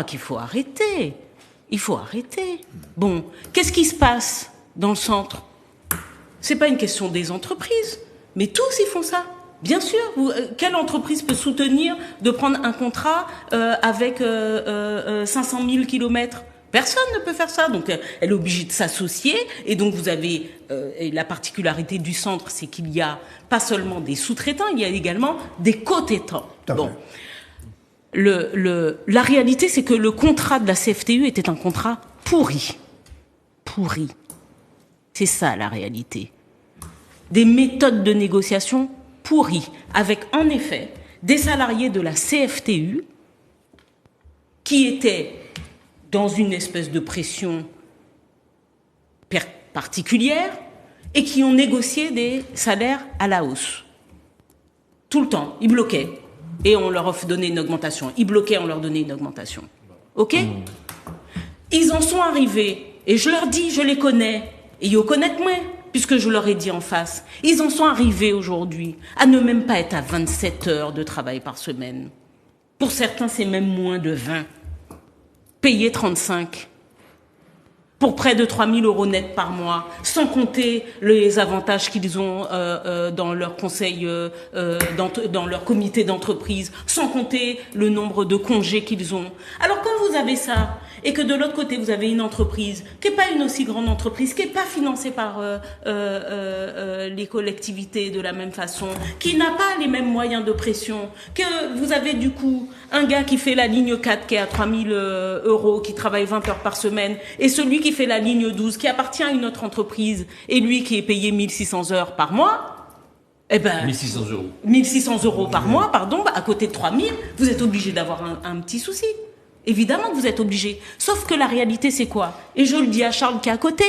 qu'il faut arrêter. Il faut arrêter. Bon, qu'est-ce qui se passe dans le centre ? C'est pas une question des entreprises, mais tous ils font ça. Bien sûr, quelle entreprise peut soutenir de prendre un contrat avec 500 000 kilomètres ? Personne ne peut faire ça, donc elle est obligée de s'associer. Et donc vous avez et la particularité du centre, c'est qu'il y a pas seulement des sous-traitants, il y a également des co-traitants. Bon, la réalité, c'est que le contrat de la CFTU était un contrat pourri. C'est ça la réalité. Des méthodes de négociation pourries, avec en effet des salariés de la CFTU qui étaient dans une espèce de pression particulière et qui ont négocié des salaires à la hausse. Tout le temps, ils bloquaient et on leur donnait une augmentation. Ils bloquaient, on leur donnait une augmentation. OK ? Ils en sont arrivés, et je leur dis, je les connais, et ils connaissent moi, puisque je leur ai dit en face. Ils en sont arrivés aujourd'hui à ne même pas être à 27 heures de travail par semaine. Pour certains, c'est même moins de 20. Payer 35 pour près de 3 000 € net par mois, sans compter les avantages qu'ils ont dans leur conseil, dans leur comité d'entreprise, sans compter le nombre de congés qu'ils ont. Alors quand vous avez ça, et que de l'autre côté, vous avez une entreprise qui n'est pas une aussi grande entreprise, qui n'est pas financée par les collectivités de la même façon, qui n'a pas les mêmes moyens de pression, que vous avez du coup un gars qui fait la ligne 4 qui est à 3 000 euros, qui travaille 20 heures par semaine, et celui qui fait la ligne 12 qui appartient à une autre entreprise, et lui qui est payé 1600 heures par mois, eh ben, 1600 euros. 1600 euros par mois, pardon, à côté de 3000, vous êtes obligé d'avoir un petit souci. Évidemment que vous êtes obligé. Sauf que la réalité, c'est quoi? Et je le dis à Charles qui est à côté.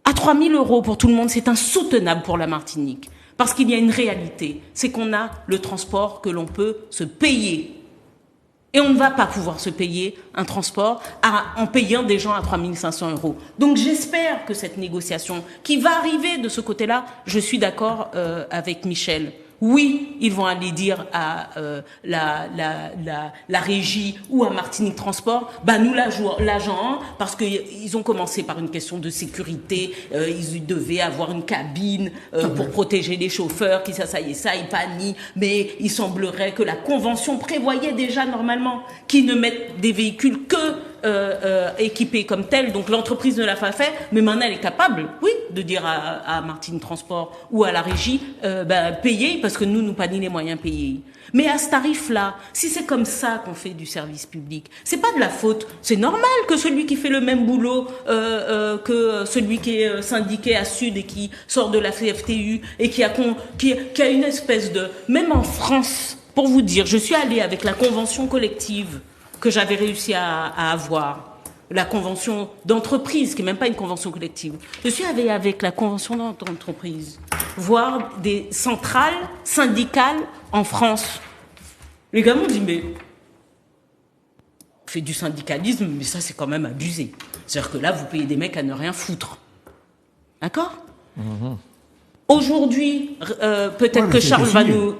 À 3000 euros pour tout le monde, c'est insoutenable pour la Martinique. Parce qu'il y a une réalité. C'est qu'on a le transport que l'on peut se payer. Et on ne va pas pouvoir se payer un transport en payant des gens à 3500 euros. Donc j'espère que cette négociation qui va arriver de ce côté-là, je suis d'accord avec Michel. Oui, ils vont aller dire à la régie ou à Martinique Transport, bah nous l'agent, parce qu'ils ont commencé par une question de sécurité, ils devaient avoir une cabine pour protéger les chauffeurs, qui ça y est, ça, ils panient, mais il semblerait que la convention prévoyait déjà normalement qu'ils ne mettent des véhicules que équipés comme tel, donc l'entreprise ne l'a pas fait, mais maintenant elle est capable, oui, de dire à Martinique Transport ou à la régie, payez, parce que nous pas ni les moyens payés. Mais à ce tarif-là, si c'est comme ça qu'on fait du service public, c'est pas de la faute. C'est normal que celui qui fait le même boulot que celui qui est syndiqué à Sud et qui sort de la CFTU et qui a une espèce de... Même en France, pour vous dire, je suis allée avec la convention collective que j'avais réussi à avoir, la convention d'entreprise, qui n'est même pas une convention collective. Je suis allée avec la convention d'entreprise, voir des centrales syndicales en France. Les gars m'ont dit, mais on fait du syndicalisme, mais ça c'est quand même abusé. C'est-à-dire que là, vous payez des mecs à ne rien foutre. D'accord ? Aujourd'hui, peut-être que Charles va nous...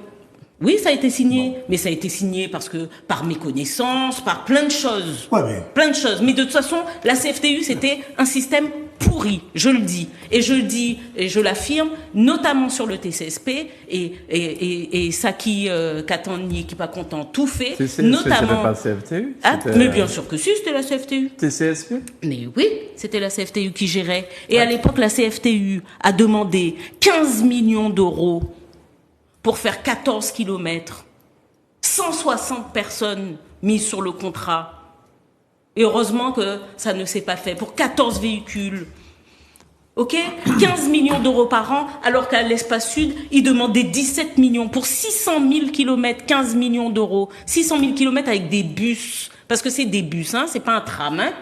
Oui, ça a été signé, mais ça a été signé parce que par méconnaissance, par plein de choses. Plein de choses. Mais de toute façon, la CFTU, c'était un système pourri, je le dis. Et je le dis, et je l'affirme, notamment sur le TCSP, et Saki Katani, qui n'est pas content, tout fait. Notamment... C'était pas CFTU? Mais bien sûr que si, c'était la CFTU. TCSP? Mais oui, c'était la CFTU qui gérait. Et à l'époque, la CFTU a demandé 15 millions d'euros pour faire 14 kilomètres, 160 personnes mises sur le contrat. Et heureusement que ça ne s'est pas fait. Pour 14 véhicules. OK ? 15 millions d'euros par an, alors qu'à l'Espace Sud, ils demandaient 17 millions. Pour 600 000 kilomètres, 15 millions d'euros. 600 000 kilomètres avec des bus. Parce que c'est des bus, hein, c'est pas un tram, hein.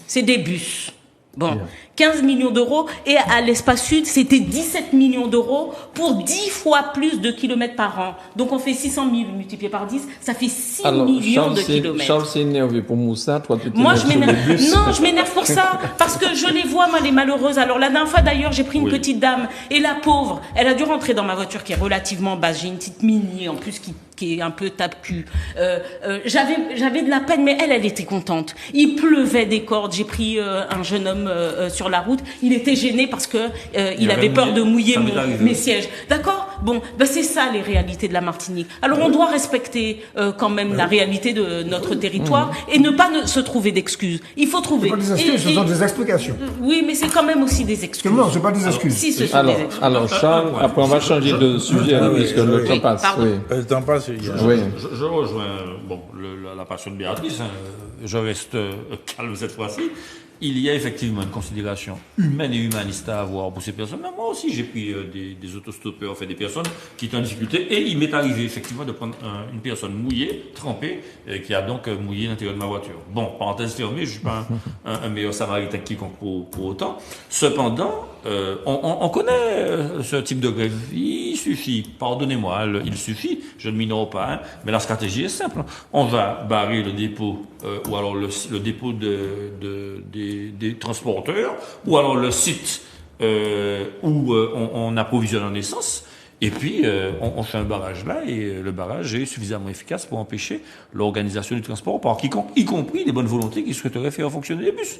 C'est des bus. Bon, 15 millions d'euros, et à l'Espace Sud, c'était 17 millions d'euros pour 10 fois plus de kilomètres par an. Donc on fait 600 000 multiplié par 10, ça fait 6 millions de kilomètres. Charles s'est énervé pour Moussa, toi tu moi, je m'énerve. Non, je m'énerve pour ça, parce que je les vois, moi, les malheureuses. Alors la dernière fois, d'ailleurs, j'ai pris une petite dame, et la pauvre, elle a dû rentrer dans ma voiture qui est relativement basse. J'ai une petite Mini, en plus, qui est un peu tape-cul. J'avais de la peine, mais elle était contente. Il pleuvait des cordes. J'ai pris un jeune homme sur la route. Il était gêné parce que il avait peur de mouiller mes sièges. D'accord ? Bon, c'est ça les réalités de la Martinique. Alors on doit respecter quand même la réalité de notre territoire et ne pas se trouver d'excuses. Il faut trouver. C'est pas des excuses, ce sont des explications. Oui, mais c'est quand même aussi des excuses. Non, c'est pas des excuses. Si, ce sont des excuses. Alors Charles, après on va changer de sujet puisque le temps passe. Le temps passe. Oui. Je rejoins la passion de Béatrice. Je reste calme cette fois-ci. Il y a effectivement une considération humaine et humaniste à avoir pour ces personnes. Mais moi aussi, j'ai pris des autostoppeurs, des personnes qui étaient en difficulté. Et il m'est arrivé effectivement de prendre une personne mouillée, trempée, qui a donc mouillé l'intérieur de ma voiture. Bon, parenthèse fermée, je ne suis pas un meilleur samaritain quiconque pour autant. Cependant, on connaît ce type de grève. Il suffit, pardonnez-moi, il suffit, je ne m'ignore pas, hein, mais la stratégie est simple. On va barrer le dépôt, ou alors le dépôt des transporteurs, ou alors le site où on approvisionne en essence, et puis on fait un barrage là, et le barrage est suffisamment efficace pour empêcher l'organisation du transport par quiconque, y compris des bonnes volontés qui souhaiteraient faire fonctionner les bus.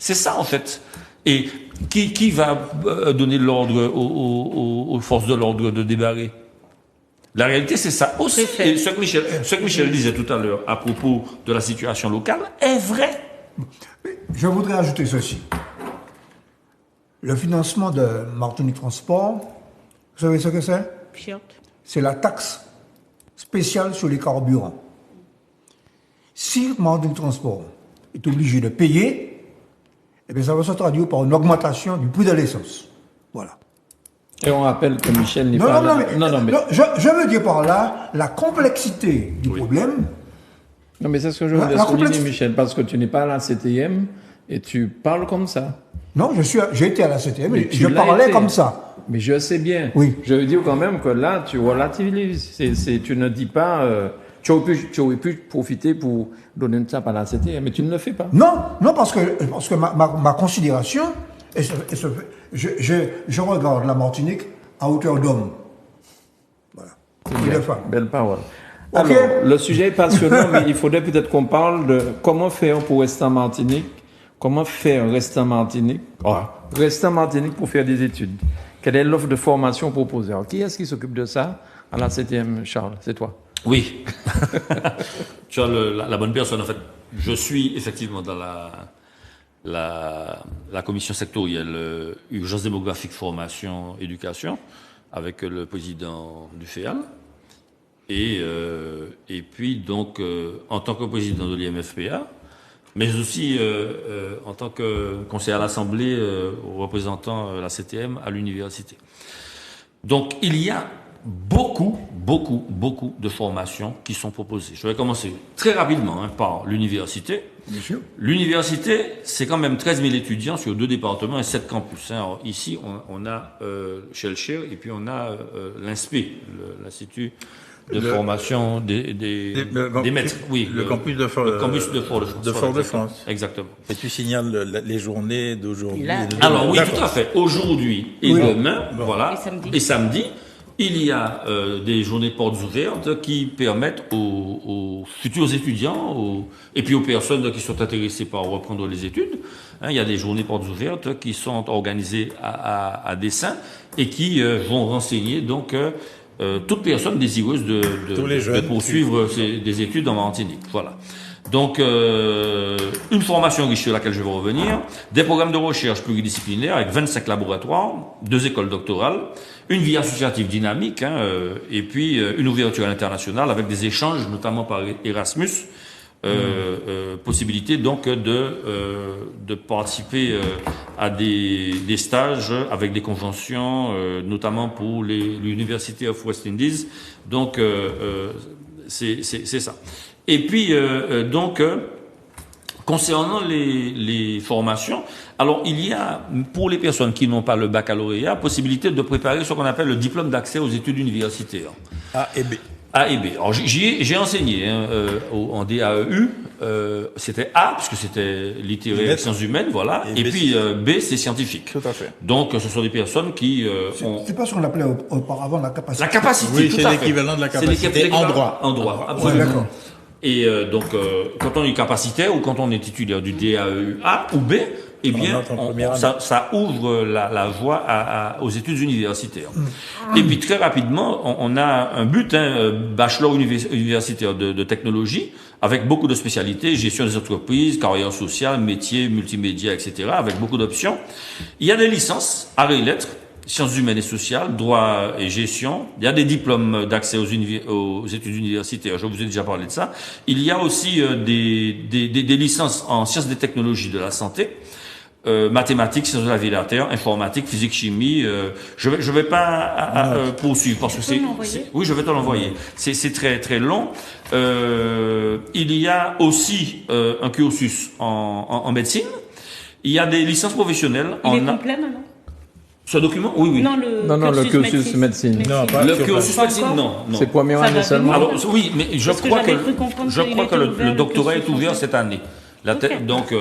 C'est ça en fait. Et qui va donner l'ordre aux forces de l'ordre de débarrer? La réalité, c'est ça aussi. Et ce que Michel disait tout à l'heure à propos de la situation locale est vrai. Je voudrais ajouter ceci. Le financement de Martinique Transport, vous savez ce que c'est? Chiotte. C'est la taxe spéciale sur les carburants. Si Martinique Transport est obligé de payer, eh bien ça va se traduire par une augmentation du prix de l'essence. Voilà. Et on rappelle que Michel n'est Non, pas non, là. non, mais, non, je veux dire par là la complexité du problème. Non, mais c'est ce que je voulais La souligner, complexité. Michel, parce que tu n'es pas à la CTM et tu parles comme ça. Non, j'ai été à la CTM, Mais et tu je l'as parlais été. comme ça. Mais je sais bien. Oui. Je veux dire quand même que là, tu relativises. Tu ne dis pas... tu aurais pu profiter pour donner une tape à la CTM, mais tu ne le fais pas. Non, parce que ma considération, je regarde la Martinique à hauteur d'homme. Voilà. Et de femme. Belle parole. Ok. Alors, le sujet est passionnant, mais il faudrait peut-être qu'on parle de comment faire pour rester en Martinique. Comment faire rester en Martinique? Rester en Martinique pour faire des études. Quelle est l'offre de formation proposée? Alors, qui est-ce qui s'occupe de ça à la CTM, Charles? C'est toi. Oui. Tu as la bonne personne. En fait, je suis effectivement dans la commission sectorielle urgence démographique, formation, éducation, avec le président du FEAL. Et puis, donc, en tant que président de l'IMFPA, mais aussi en tant que conseiller à l'Assemblée représentant la CTM à l'université. Donc, il y a beaucoup de formations qui sont proposées. Je vais commencer très rapidement par l'université. Bien sûr. L'université, c'est quand même 13 000 étudiants sur 2 départements et 7 campus. Alors, ici, on a Shellshare et puis on a l'INSPE, l'Institut de formation des maîtres. Oui, le campus de Fort-de-France. De Fort-de-France. Exactement. Et tu signales les journées d'aujourd'hui. Alors oui, D'accord. tout à fait. Aujourd'hui et demain, voilà, Et samedi. et samedi, il y a des journées portes ouvertes qui permettent aux futurs étudiants et puis aux personnes qui sont intéressées par reprendre les études. Il y a des journées portes ouvertes qui sont organisées à dessein et qui vont renseigner donc toute personne désireuse de poursuivre des études en Martinique. Voilà. Donc, une formation riche sur laquelle je vais revenir, des programmes de recherche pluridisciplinaires avec 25 laboratoires, 2 écoles doctorales, une vie associative dynamique, et puis une ouverture à l'international avec des échanges, notamment par Erasmus, possibilité donc de participer à des stages avec des conventions, notamment pour l'University of West Indies. Donc, c'est ça. Et puis, donc, concernant les formations, alors il y a, pour les personnes qui n'ont pas le baccalauréat, possibilité de préparer ce qu'on appelle le diplôme d'accès aux études universitaires. A et B. A et B. Alors j'ai enseigné en DAEU, c'était A, parce que c'était littéraire, sciences humaines, voilà, et puis B, c'est scientifique. Tout à fait. Donc ce sont des personnes qui ont... C'est pas ce qu'on appelait auparavant la capacité. La capacité, Oui, tout c'est à fait. l'équivalent de la C'est capacité l'équivalent en droit. En droit, absolument. Ouais, d'accord. Et donc, quand on est capacitaire ou quand on est titulaire du DAEU A ou B, eh bien, ça ouvre la voie aux études universitaires. Et puis, très rapidement, on a un but, bachelor universitaire de technologie, avec beaucoup de spécialités, gestion des entreprises, carrière sociale, métiers, multimédia, etc., avec beaucoup d'options. Il y a des licences, arts et lettres, sciences humaines et sociales, droit et gestion. Il y a des diplômes d'accès aux études universitaires. Je vous ai déjà parlé de ça. Il y a aussi des licences en sciences des technologies de la santé, mathématiques, sciences de la vie et de la terre, informatique, physique, chimie. Je vais pas poursuivre parce que oui, je vais te l'envoyer. C'est très très long. Il y a aussi un cursus en médecine. Il y a des licences professionnelles. Il est complet maintenant? Ce document? Oui. Non, le cursus médecine. Non, pas Le cursus médecine, non. C'est première année seulement. Alors, oui, mais je crois que le doctorat est ouvert cette année. Donc,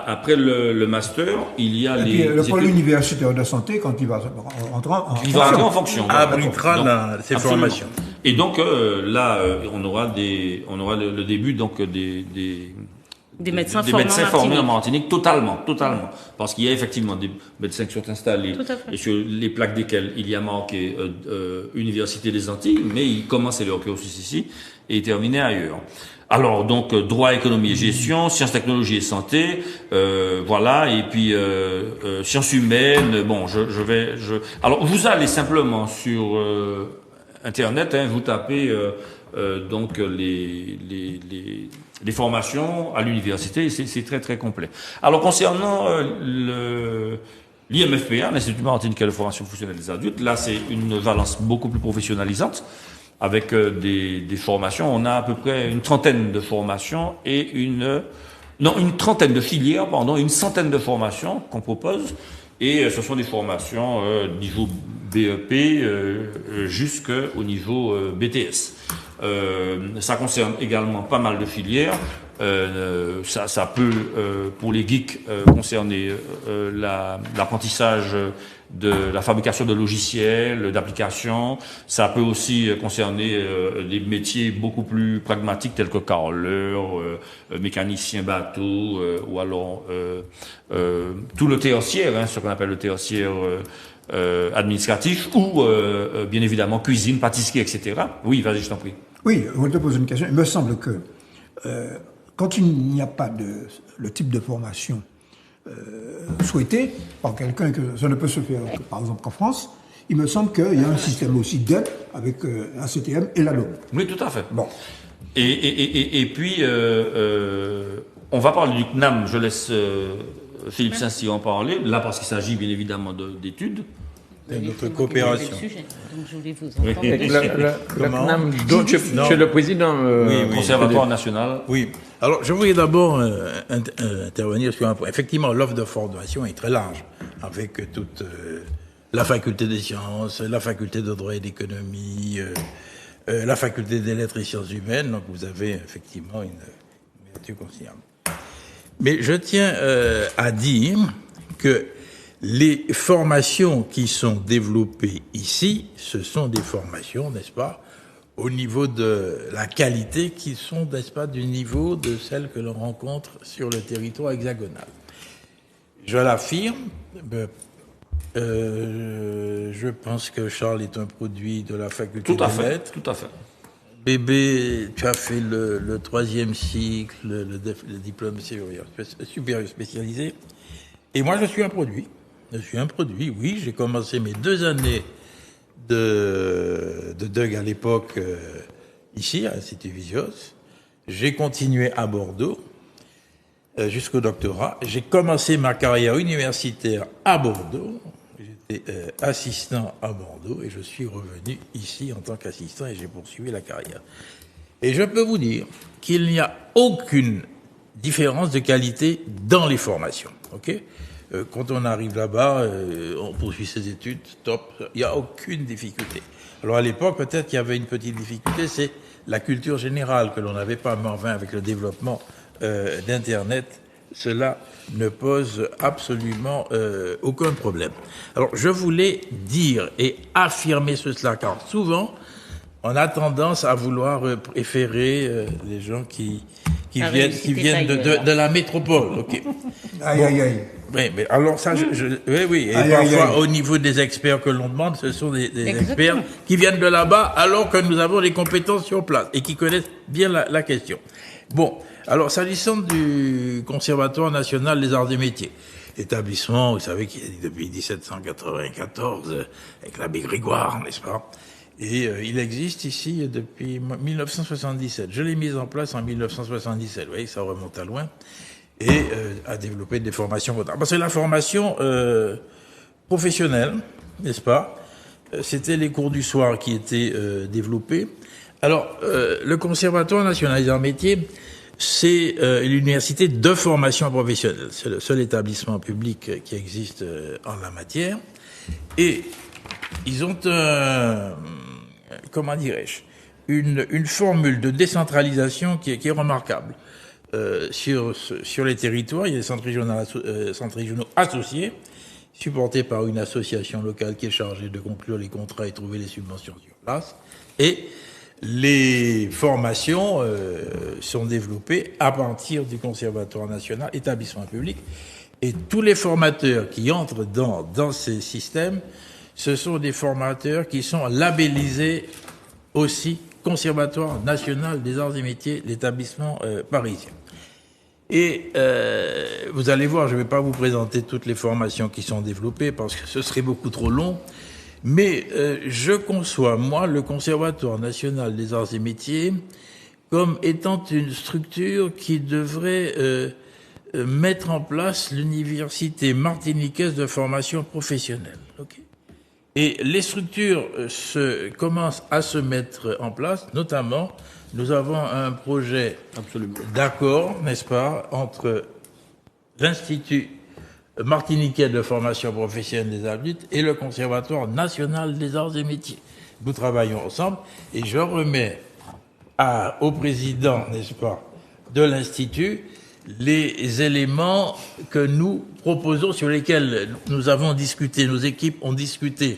après le master, il y a les le pôle universitaire de santé, quand il va entrer en fonction. Abritera ces formations. Et donc, là, on aura le début donc Des médecins formés en Martinique, totalement. Parce qu'il y a effectivement des médecins qui sont installés et sur les plaques desquels il y a marqué Université des Antilles, mais ils commencent leur cursus ici et ils terminaient ailleurs. Alors donc droit, économie et gestion, sciences, technologie et santé, voilà, et puis sciences humaines. Bon, alors vous allez simplement sur Internet, vous tapez donc les formations à l'université, c'est très très complet. Alors concernant l'IMFPA, l'Institut Martiniquais de formation professionnelle des adultes, là c'est une valence beaucoup plus professionnalisante avec des formations. On a à peu près une trentaine de formations et une trentaine de filières, une centaine de formations qu'on propose. Et ce sont des formations niveau BEP jusqu'au niveau BTS. Ça concerne également pas mal de filières. Ça peut, pour les geeks, concerner l'apprentissage de la fabrication de logiciels, d'applications. Ça peut aussi concerner des métiers beaucoup plus pragmatiques tels que carreleur, mécanicien bateau, ou alors tout le tertiaire, ce qu'on appelle le tertiaire administratif, ou bien évidemment cuisine, pâtisserie, etc. Oui, vas-y, je t'en prie. Oui, je te pose une question. Il me semble que quand il n'y a pas le type de formation souhaité par quelqu'un, que ça ne peut se faire, par exemple, qu'en France, il me semble qu'il y a un système aussi d'aide avec un CTM et l'ADO. Oui, tout à fait. Bon. Et puis, on va parler du CNAM, je laisse Philippe Saint-Cyr en parler, là parce qu'il s'agit bien évidemment d'études. De notre coopération. Donc je voulais vous entendre. Le CNAM, dont je suis le président Conservatoire national. Oui. Alors, je voulais d'abord intervenir sur un point. Effectivement, l'offre de formation est très large, avec toute la faculté des sciences, la faculté de droit et d'économie, la faculté des lettres et sciences humaines. Donc, vous avez effectivement une ouverture considérable. Mais je tiens à dire que les formations qui sont développées ici, ce sont des formations, n'est-ce pas, au niveau de la qualité qui sont, n'est-ce pas, du niveau de celles que l'on rencontre sur le territoire hexagonal. Je l'affirme, je pense que Charles est un produit de la faculté des lettres. Tout à fait. Bébé, tu as fait le 3e cycle, le diplôme supérieur spécialisé. Et moi, je suis un produit. Oui, j'ai commencé mes 2 années de DUG à l'époque ici, à l'Institut Visios. J'ai continué à Bordeaux jusqu'au doctorat. J'ai commencé ma carrière universitaire à Bordeaux. J'étais assistant à Bordeaux et je suis revenu ici en tant qu'assistant et j'ai poursuivi la carrière. Et je peux vous dire qu'il n'y a aucune différence de qualité dans les formations. Ok ? Quand on arrive là-bas, on poursuit ses études, top, il n'y a aucune difficulté. Alors à l'époque, peut-être qu'il y avait une petite difficulté, c'est la culture générale que l'on n'avait pas, mais enfin avec le développement d'Internet, cela ne pose absolument aucun problème. Alors je voulais dire et affirmer cela, car souvent, on a tendance à vouloir préférer les gens qui viennent de la métropole. Ok. Aïe. Oui, mais alors ça, oui. Et parfois, au niveau des experts que l'on demande, ce sont des experts qui viennent de là-bas, alors que nous avons les compétences sur place et qui connaissent bien la question. Bon, alors s'agissant du Conservatoire national des arts et métiers, établissement, vous savez, qui est depuis 1794 avec l'abbé Grégoire, n'est-ce pas? Et il existe ici depuis 1977. Je l'ai mis en place en 1977. Vous voyez, ça remonte à loin. Et à développer des formations. Parce que la formation professionnelle, n'est-ce pas, c'était les cours du soir qui étaient développés. Alors, le Conservatoire national des arts et métiers, c'est l'université de formation professionnelle. C'est le seul établissement public qui existe en la matière. Et ils ont comment dirais-je, une formule de décentralisation qui est remarquable. Sur les territoires, il y a des centres régionaux associés, supportés par une association locale qui est chargée de conclure les contrats et trouver les subventions sur place. Et les formations sont développées à partir du Conservatoire national, établissement public, et tous les formateurs qui entrent dans ces systèmes, ce sont des formateurs qui sont labellisés aussi Conservatoire national des arts et métiers, l'établissement parisien. Et vous allez voir, je ne vais pas vous présenter toutes les formations qui sont développées parce que ce serait beaucoup trop long, mais je conçois, moi, le Conservatoire national des arts et métiers comme étant une structure qui devrait mettre en place l'université martiniquaise de formation professionnelle. Okay. Et les structures commencent à se mettre en place, notamment, nous avons un projet d'accord, n'est-ce pas, entre l'Institut martiniquais de formation professionnelle des adultes et le Conservatoire national des arts et métiers. Nous travaillons ensemble et je remets au président, n'est-ce pas, de l'Institut les éléments que nous proposons, sur lesquels nous avons discuté, nos équipes ont discuté,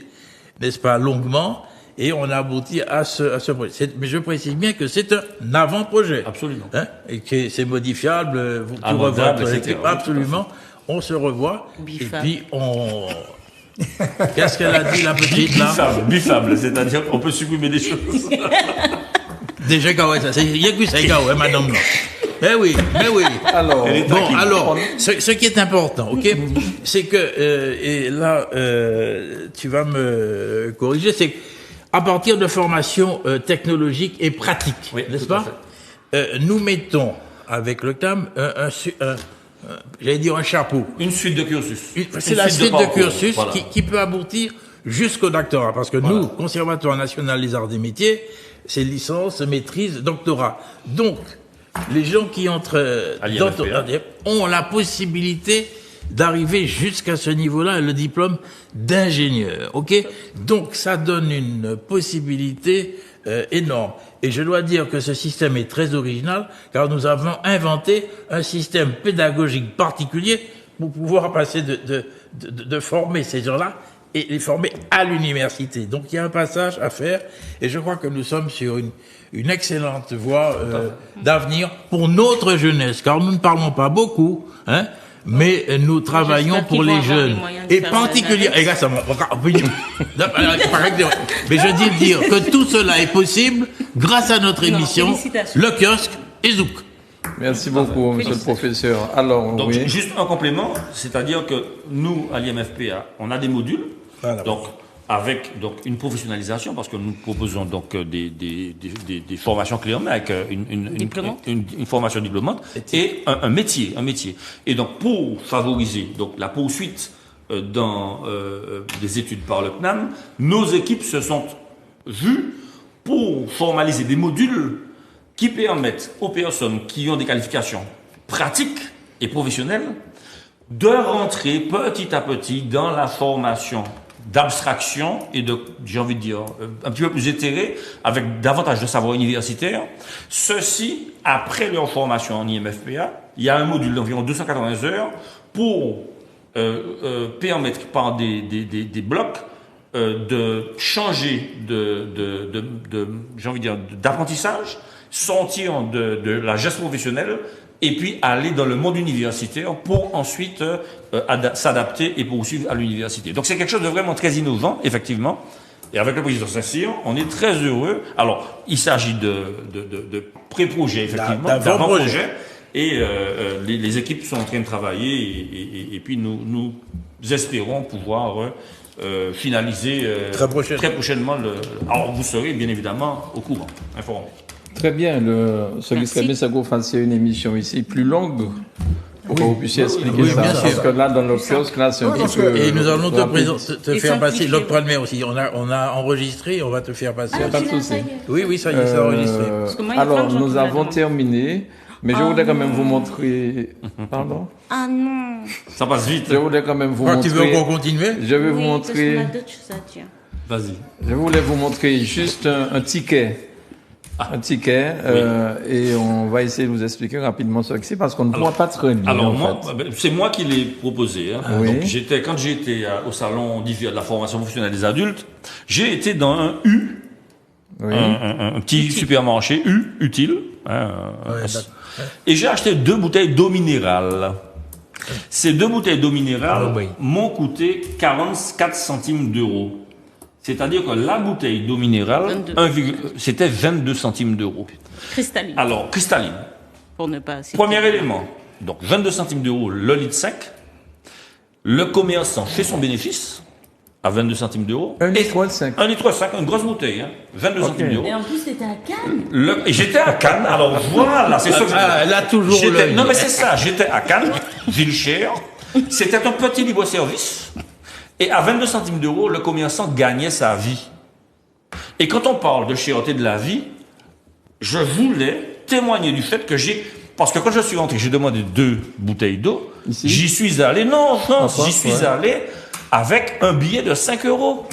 n'est-ce pas, longuement, et on a abouti à ce projet. Mais je précise bien que c'est un avant-projet. Absolument. Hein, et que c'est modifiable, vous pouvez amendable, revoir, etc. absolument. On se revoit, Bifable. et puis on... Qu'est-ce qu'elle a dit, la petite, là? Bifable, c'est-à-dire qu'on peut supprimer des choses. Déjà, il y a que ça, madame, non. Mais oui. Alors, Ce qui est important, ok, c'est que, et là, tu vas me corriger, c'est qu'à partir de formations technologiques et pratiques, oui, n'est-ce pas, nous mettons, avec le CAM, j'allais dire un chapeau. Une suite de cursus. C'est la suite de cursus voilà. qui peut aboutir jusqu'au doctorat. Parce que nous, Conservatoire national des arts et métiers, c'est licence, maîtrise, doctorat. Donc, les gens qui entrent ont la possibilité d'arriver jusqu'à ce niveau-là, le diplôme d'ingénieur. Ok? Donc, ça donne une possibilité énorme. Et je dois dire que ce système est très original, car nous avons inventé un système pédagogique particulier pour pouvoir passer de former ces gens-là et les former à l'université. Donc il y a un passage à faire, et je crois que nous sommes sur une excellente voie d'avenir pour notre jeunesse, car nous ne parlons pas beaucoup, hein, mais nous travaillons pour les jeunes. Et particulièrement, mais je dis dire que tout cela est possible grâce à notre émission, Le Kiosque et Zouk. Merci beaucoup, monsieur le professeur. Alors, donc, oui. juste un complément, c'est-à-dire que nous, à l'IMFPA, on a des modules, donc, avec une professionnalisation, parce que nous proposons donc des formations clés en main avec une formation diplômante et un métier. Et donc, pour favoriser donc la poursuite dans des études par le CNAM, nos équipes se sont vues pour formaliser des modules qui permettent aux personnes qui ont des qualifications pratiques et professionnelles de rentrer petit à petit dans la formation d'abstraction et j'ai envie de dire, un petit peu plus éthérée, avec davantage de savoir universitaire. Ceci, après leur formation en IMFPA, il y a un module d'environ 280 heures pour permettre par des blocs de changer j'ai envie de dire, d'apprentissage, sortir de la gestion professionnelle et puis aller dans le monde universitaire pour ensuite s'adapter et poursuivre à l'université. Donc c'est quelque chose de vraiment très innovant, effectivement. Et avec le président Saint-Cyr, on est très heureux. Alors, il s'agit de pré-projet, effectivement, d'avant-projet. Et les équipes sont en train de travailler et puis nous espérons pouvoir finaliser très prochainement. Alors, vous serez bien évidemment au courant, informé. Très bien. Ce qui serait bien, c'est qu'on fasse une émission ici plus longue pour que vous puissiez expliquer ça. Parce que là, dans le kiosque, là, c'est un petit peu... Et nous allons te faire passer l'octroi de mer aussi. On a enregistré, on va te faire passer. Pas de souci. Oui, ça y est, c'est enregistré. Alors, nous avons terminé. Mais je voudrais quand même vous montrer... Pardon? Ah non. Ça passe vite. Je voudrais quand même vous montrer... Tu veux encore continuer? Je vais vous montrer... Parce qu'on a d'autres choses à dire. Vas-y. Je voulais vous montrer juste un ticket. Un ticket. Et on va essayer de vous expliquer rapidement ce que c'est, parce qu'on ne pourra pas très bien. Alors, c'est moi qui l'ai proposé. Hein. Oui. Donc, quand j'étais au salon d'hiver de la formation professionnelle des adultes, j'ai été dans un U Oui. Un petit supermarché utile. Et j'ai acheté 2 bouteilles d'eau minérale. Ces 2 bouteilles d'eau minérale m'ont coûté 44 centimes d'euros. C'est-à-dire que la bouteille d'eau minérale, c'était 22 centimes d'euros. Cristalline. Alors, cristalline. Pour ne pas citer. Premier élément. Donc, 22 centimes d'euros le litre sec. Le commerçant fait son bénéfice à 22 centimes d'euros. 1,5 litre. 1,5 litre, une grosse bouteille, 22 centimes d'euros. Et en plus, c'était à Cannes. Et j'étais à Cannes, alors voilà, c'est ça que elle a toujours l'œil. Non mais c'est ça, j'étais à Cannes, ville chère, c'était un petit libre-service, et à 22 centimes d'euros, le commerçant gagnait sa vie. Et quand on parle de cherté de la vie, je voulais témoigner du fait que parce que quand je suis rentré, j'ai demandé 2 bouteilles d'eau, j'y suis allé, j'y suis allé avec un billet de 5 euros.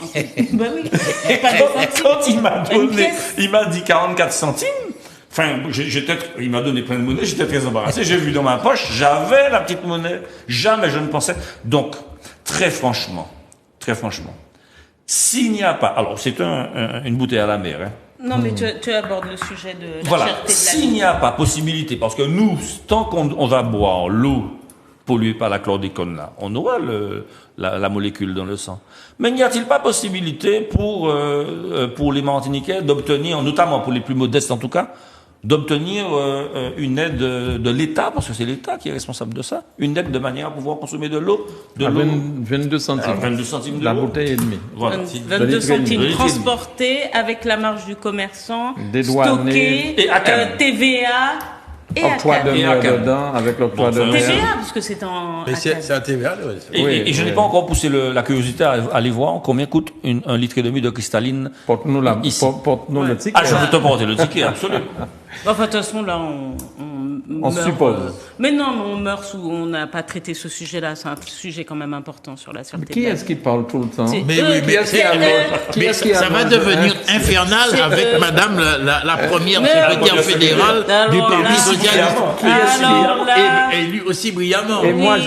Bah oui. Et quand il m'a donné, il m'a dit 44 centimes. Enfin, il m'a donné plein de monnaie, j'étais très embarrassé. J'ai vu dans ma poche, j'avais la petite monnaie. Jamais je ne pensais. Donc, très franchement, s'il n'y a pas, alors c'est une bouteille à la mer, hein. Non, mais tu abordes le sujet de la Voilà. cherté de la S'il vie. n'y a pas possibilité, parce que nous, tant qu'on va boire l'eau polluée par la chlordécone là, on aura la molécule dans le sang. Mais n'y a-t-il pas possibilité pour les Martiniquais d'obtenir, notamment pour les plus modestes en tout cas, d'obtenir une aide de l'État, parce que c'est l'État qui est responsable de ça, une aide de manière à pouvoir consommer de l'eau, 22 centimes. 22 centimes La d'euros. bouteille et demie. Voilà. 22 centimes litre. transportés avec la marge du commerçant, Dédouané. stocké, Et à Cannes. TVA et à Octroi de Cannes. mer dedans, avec l'octroi de mer. TVA, parce que c'est en. Mais à Cannes. c'est un TVA, ouais. Et je n'ai pas encore poussé la curiosité à aller voir combien coûte 1,5 litre de cristalline. Porte-nous Ici. porte-nous le ticket. Ah, je vais te porter le ticket, absolument. Enfin, de toute façon, là, on meurt, suppose. Mais non, mais on meurt sous. On n'a pas traité ce sujet-là. C'est un sujet quand même important sur la sûreté. Qui de la est-ce vie. qui parle tout le temps? C'est Mais eux oui, qui- mais c'est eux. mais ça va devenir infernal avec madame la première secrétaire fédérale du Alors Parti là- socialiste. Alors là- Élu aussi brillamment.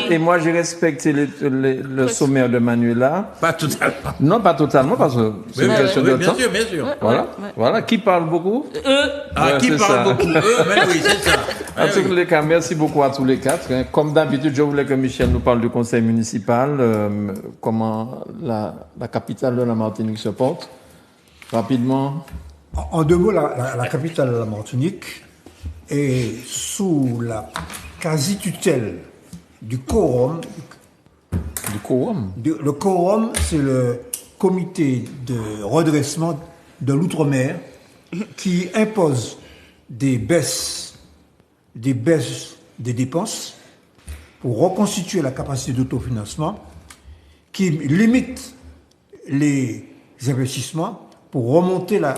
Et moi, j'ai respecté le sommaire de Manuela. Pas totalement. Non, pas totalement, parce que c'est une question de bien temps. sûr, bien sûr. Voilà. Ouais. Voilà. Qui parle beaucoup? Eux. Ah, Ouais, qui c'est parle ça. beaucoup mais oui, c'est ça. En tous les cas, merci beaucoup à tous les 4. hein. Comme d'habitude, je voulais que Michel nous parle du conseil municipal, comment la capitale de la Martinique se porte. Rapidement. En 2 mots, la capitale de la Martinique est sous la quasi-tutelle du quorum. Du quorum. Le quorum, c'est le comité de redressement de l'outre-mer qui impose des baisses des dépenses pour reconstituer la capacité d'autofinancement, qui limite les investissements pour remonter la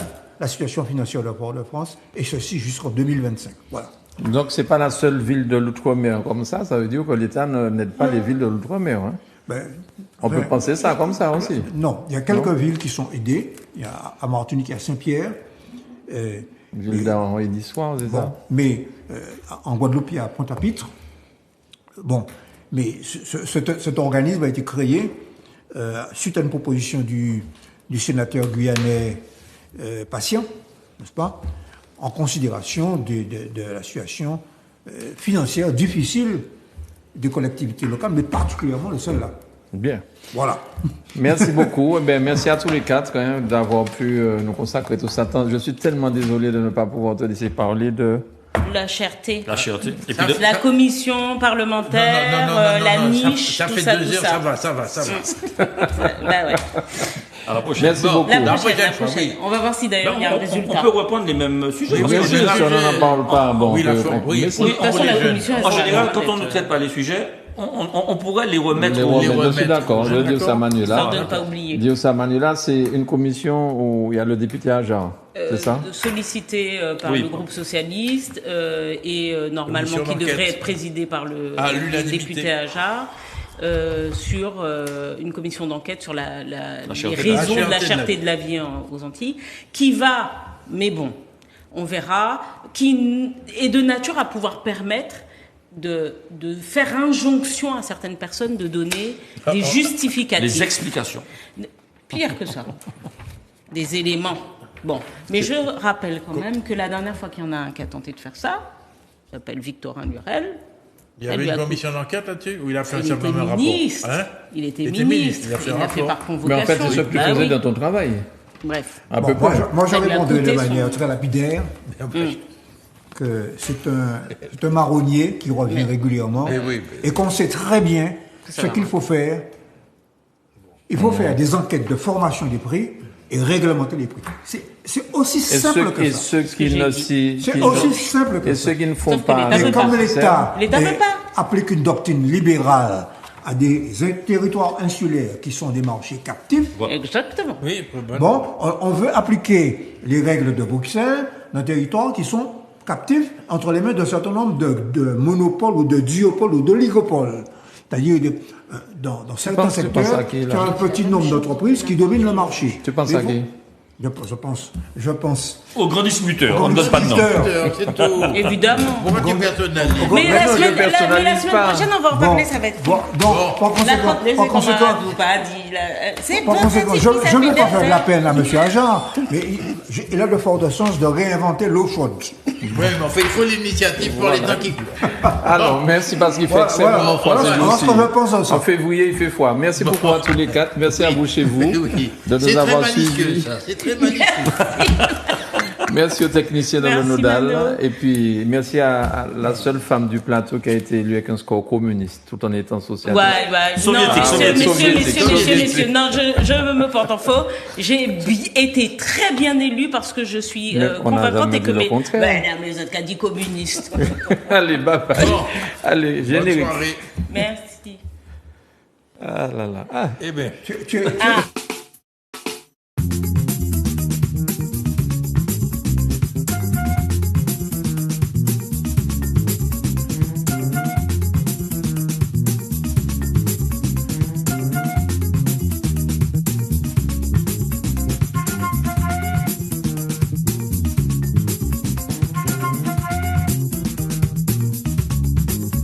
situation financière de Port-de-France, et ceci jusqu'en 2025. Voilà. Donc, c'est pas la seule ville de l'outre-mer comme ça. Ça veut dire que l'État n'aide pas les villes de l'outre-mer. Hein. Ben, On peut penser ça comme ça aussi. non, il y a quelques villes qui sont aidées. Il y a, à Martinique, il y a Saint-Pierre. Ville d'Henri d'Histoire, c'est Bon, ça? mais en Guadeloupe, il y a Pointe-à-Pitre. Bon, mais cet organisme a été créé suite à une proposition du sénateur guyanais Patient, n'est-ce pas, en considération de la situation financière difficile des collectivités locales, mais particulièrement de celle-là. Bien. Voilà. Merci beaucoup. Eh bien, merci à tous les 4 hein, d'avoir pu nous consacrer tout ce temps. Je suis tellement désolé de ne pas pouvoir te laisser parler de... La cherté. La cherté. Et puis La commission parlementaire, la niche, ça tout fait ça, 2 tout heures, ça. ça va. Bah ouais. à la prochaine. Merci beaucoup. La La prochaine. prochaine, oui. On va voir si d'ailleurs il y a un On résultat. peut reprendre les mêmes sujets. Oui, parce Bien que sûr, si on n'en parle pas, bon... Oui, on peut- oui. mais si. De toute façon, la commission. elle En sera général, quand peut-être, on ne traite pas les sujets, on pourrait les remettre Les au remettre, je suis remettre. d'accord. Je veux dire ça, Manuela. Histoire de ne pas oublier. Dire ça, Manuela, c'est une commission où il y a le député Ajar. C'est ça? Sollicité par Oui. le groupe socialiste et normalement Commission qui d'enquête. devrait être présidée par le À l'unanimité. député Ajar sur une commission d'enquête sur les cherté. raisons La de la cherté cherté de la vie aux Antilles, qui va, mais bon, on verra, qui est de nature à pouvoir permettre de faire injonction à certaines personnes de donner des justificatifs. les explications. Pire que ça. Des éléments Bon, mais je rappelle quand même que la dernière fois qu'il y en a un qui a tenté de faire ça, il s'appelle Victorin Lurel. Il y avait une commission d'enquête là-dessus où il a fait un certain rapport. Ministre. Hein Il était ministre. Il a fait un Il a fait rapport. par convocation. Mais en fait, c'est ce que tu faisais dans ton travail. Bref. Un Bon, peu moi, près. moi, je Il a réponds de coûté manière son- très lapidaire que c'est un marronnier qui revient régulièrement Eh oui, et qu'on sait très bien ce qu'il faut faire. Il faut faire des enquêtes de formation des prix et réglementer les prix. C'est aussi simple que ça. ceux qui ne s'y- C'est qui aussi ne- simple que et ça. ceux qui ne font Sauf que pas. l'État Et peut comme pas. l'État L'État peut pas. applique une doctrine libérale à des territoires insulaires qui sont des marchés captifs, Exactement. Oui, bonne. bon, on veut appliquer les règles de Bruxelles dans des territoires qui sont captifs entre les mains d'un certain nombre de monopoles ou de duopoles ou d'oligopoles. C'est-à-dire dans certains penses- tu penses secteurs, à qui, là tu as un petit nombre d'entreprises qui dominent le marché. Tu penses Et à vous- qui? Je pense Au grand distributeur, aux on ne donne pas de nom. distributeurs. C'est tout. Évidemment. Pourquoi tu personnalises Mais la non, je semaine, personnalise pas. prochaine, on va en Bon, parler, ça va être bon, donc, par les conséquent, camarades ou pas dit. C'est par bon, conséquent, c'est je difficile, ne vais pas mais faire de la peine à M. Ajar, mais il a de fortes chances de réinventer l'eau chaude. Oui, mais enfin, il faut l'initiative pour les temps qui courent. Alors, merci parce qu'il fait Voilà, extrêmement froid voilà, ce voilà, jour-ci. ce que je pense à ça. En février, il fait froid. Merci beaucoup à tous les quatre. Merci à vous chez vous Oui. de nous C'est très avoir malicieux, suivis. ça. C'est très malicieux. Merci aux techniciens dans le Merci, nodal. Mano. Et puis, merci à la seule femme du plateau qui a été élue avec un score communiste, tout en étant social. Ouais, Soviétique, non, soviétique, messieurs, non, je me porte en faux. J'ai été très bien élue parce que je suis Mais on n'a convaincante jamais et que dit le contraire. Ouais, non, mais vous êtes qu'à dit communiste. Allez, bye bye. Bon. Allez, Bonne générique. soirée. Merci. Ah là là. Ah. Eh bien. Tu- Ah.